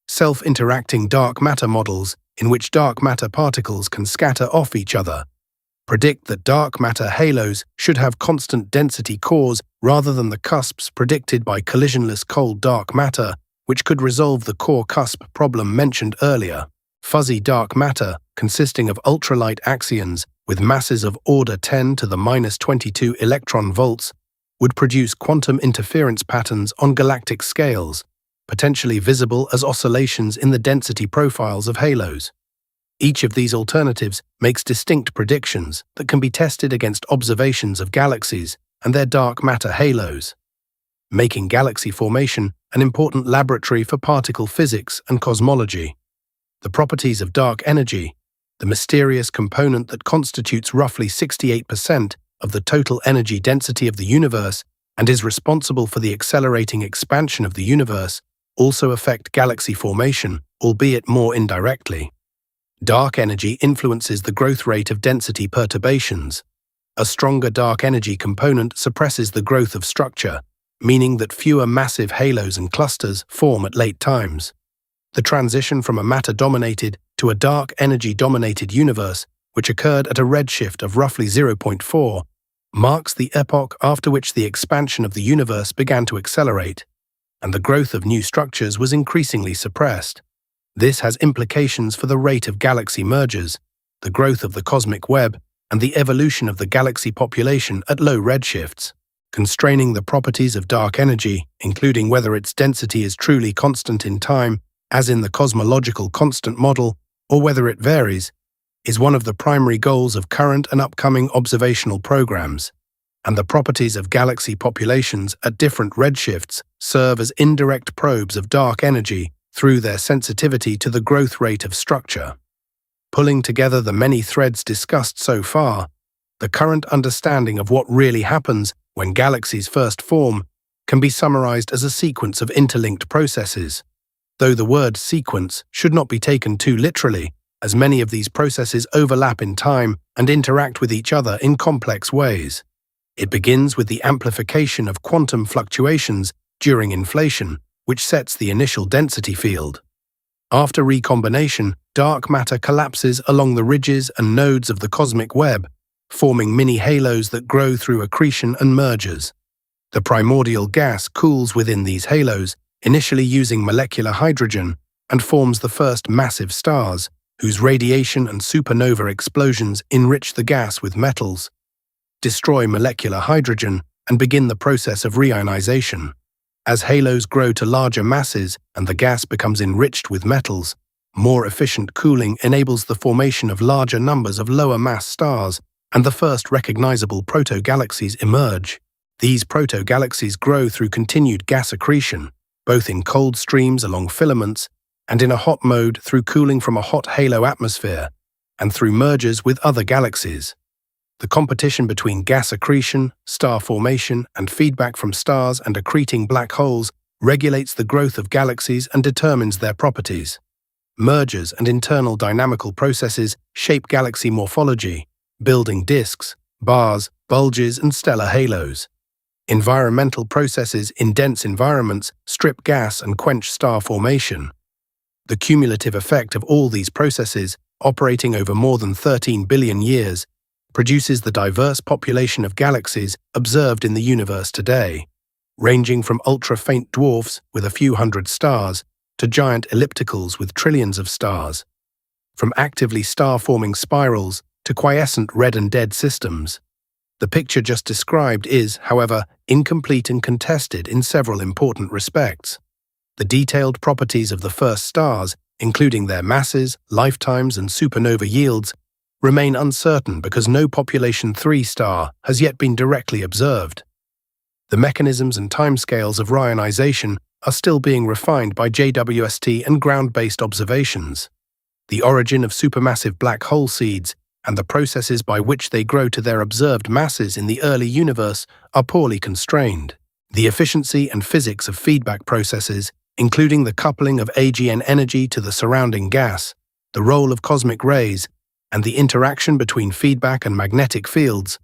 Self-interacting dark matter models, in which dark matter particles can scatter off each other, predict that dark matter halos should have constant density cores rather than the cusps predicted by collisionless cold dark matter, which could resolve the core cusp problem mentioned earlier. Fuzzy dark matter, consisting of ultralight axions with masses of order 10 to the minus 22 electron volts, would produce quantum interference patterns on galactic scales, potentially visible as oscillations in the density profiles of halos. Each of these alternatives makes distinct predictions that can be tested against observations of galaxies and their dark matter halos, making galaxy formation an important laboratory for particle physics and cosmology. The properties of dark energy, the mysterious component that constitutes roughly 68% of the total energy density of the universe and is responsible for the accelerating expansion of the universe, also affect galaxy formation, albeit more indirectly. Dark energy influences the growth rate of density perturbations. A stronger dark energy component suppresses the growth of structure, meaning that fewer massive halos and clusters form at late times. The transition from a matter-dominated to a dark energy-dominated universe, which occurred at a redshift of roughly 0.4, marks the epoch after which the expansion of the universe began to accelerate, and the growth of new structures was increasingly suppressed. This has implications for the rate of galaxy mergers, the growth of the cosmic web, and the evolution of the galaxy population at low redshifts, constraining the properties of dark energy, including whether its density is truly constant in time, as in the cosmological constant model, or whether it varies, is one of the primary goals of current and upcoming observational programs, and the properties of galaxy populations at different redshifts serve as indirect probes of dark energy through their sensitivity to the growth rate of structure. Pulling together the many threads discussed so far, the current understanding of what really happens when galaxies first form can be summarized as a sequence of interlinked processes, though the word sequence should not be taken too literally, as many of these processes overlap in time and interact with each other in complex ways. It begins with the amplification of quantum fluctuations during inflation, which sets the initial density field. After recombination, dark matter collapses along the ridges and nodes of the cosmic web, forming mini-halos that grow through accretion and mergers. The primordial gas cools within these halos, initially using molecular hydrogen, and forms the first massive stars, whose radiation and supernova explosions enrich the gas with metals, destroy molecular hydrogen, and begin the process of reionization. As halos grow to larger masses and the gas becomes enriched with metals, more efficient cooling enables the formation of larger numbers of lower-mass stars, and the first recognizable proto-galaxies emerge. These proto-galaxies grow through continued gas accretion, both in cold streams along filaments and in a hot mode through cooling from a hot halo atmosphere, and through mergers with other galaxies. The competition between gas accretion, star formation, and feedback from stars and accreting black holes regulates the growth of galaxies and determines their properties. Mergers and internal dynamical processes shape galaxy morphology, building disks, bars, bulges, and stellar halos. Environmental processes in dense environments strip gas and quench star formation. The cumulative effect of all these processes, operating over more than 13 billion years, produces the diverse population of galaxies observed in the universe today, ranging from ultra-faint dwarfs with a few hundred stars to giant ellipticals with trillions of stars, from actively star-forming spirals to quiescent red and dead systems. The picture just described is, however, incomplete and contested in several important respects. The detailed properties of the first stars, including their masses, lifetimes, and supernova yields, remain uncertain because no population 3 star has yet been directly observed. The mechanisms and timescales of reionization are still being refined by JWST and ground-based observations. The origin of supermassive black hole seeds and the processes by which they grow to their observed masses in the early universe are poorly constrained. The efficiency and physics of feedback processes, including the coupling of AGN energy to the surrounding gas, the role of cosmic rays, and the interaction between feedback and magnetic fields,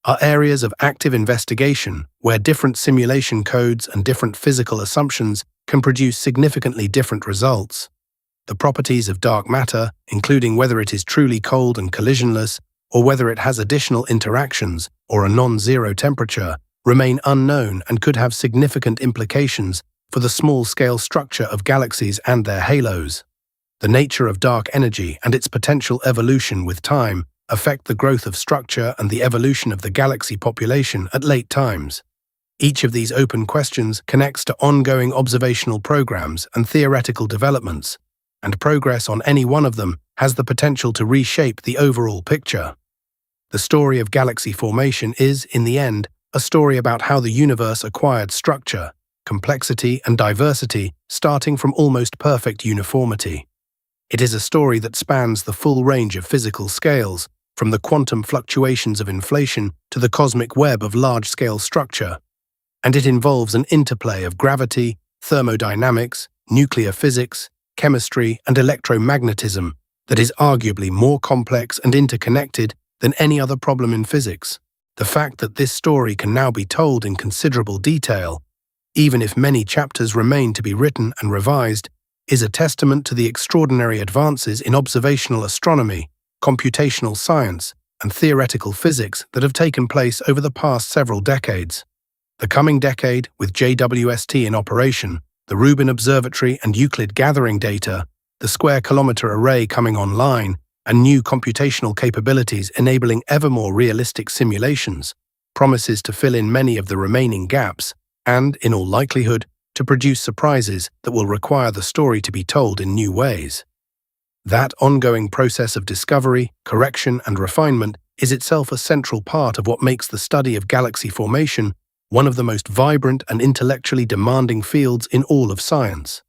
are areas of active investigation where different simulation codes and different physical assumptions can produce significantly different results. The properties of dark matter, including whether it is truly cold and collisionless, or whether it has additional interactions or a non-zero temperature, remain unknown and could have significant implications for the small-scale structure of galaxies and their halos. The nature of dark energy and its potential evolution with time affect the growth of structure and the evolution of the galaxy population at late times. Each of these open questions connects to ongoing observational programs and theoretical developments, and progress on any one of them has the potential to reshape the overall picture. The story of galaxy formation is, in the end, a story about how the universe acquired structure, complexity, and diversity starting from almost perfect uniformity. It is a story that spans the full range of physical scales, from the quantum fluctuations of inflation to the cosmic web of large-scale structure, and it involves an interplay of gravity, thermodynamics, nuclear physics, chemistry, and electromagnetism that is arguably more complex and interconnected than any other problem in physics. The fact that this story can now be told in considerable detail, even if many chapters remain to be written and revised, is a testament to the extraordinary advances in observational astronomy, computational science, and theoretical physics that have taken place over the past several decades. The coming decade, with JWST in operation, the Rubin Observatory and Euclid gathering data, the square-kilometre array coming online, and new computational capabilities enabling ever more realistic simulations, promises to fill in many of the remaining gaps and, in all likelihood, to produce surprises that will require the story to be told in new ways. That ongoing process of discovery, correction, and refinement is itself a central part of what makes the study of galaxy formation one of the most vibrant and intellectually demanding fields in all of science.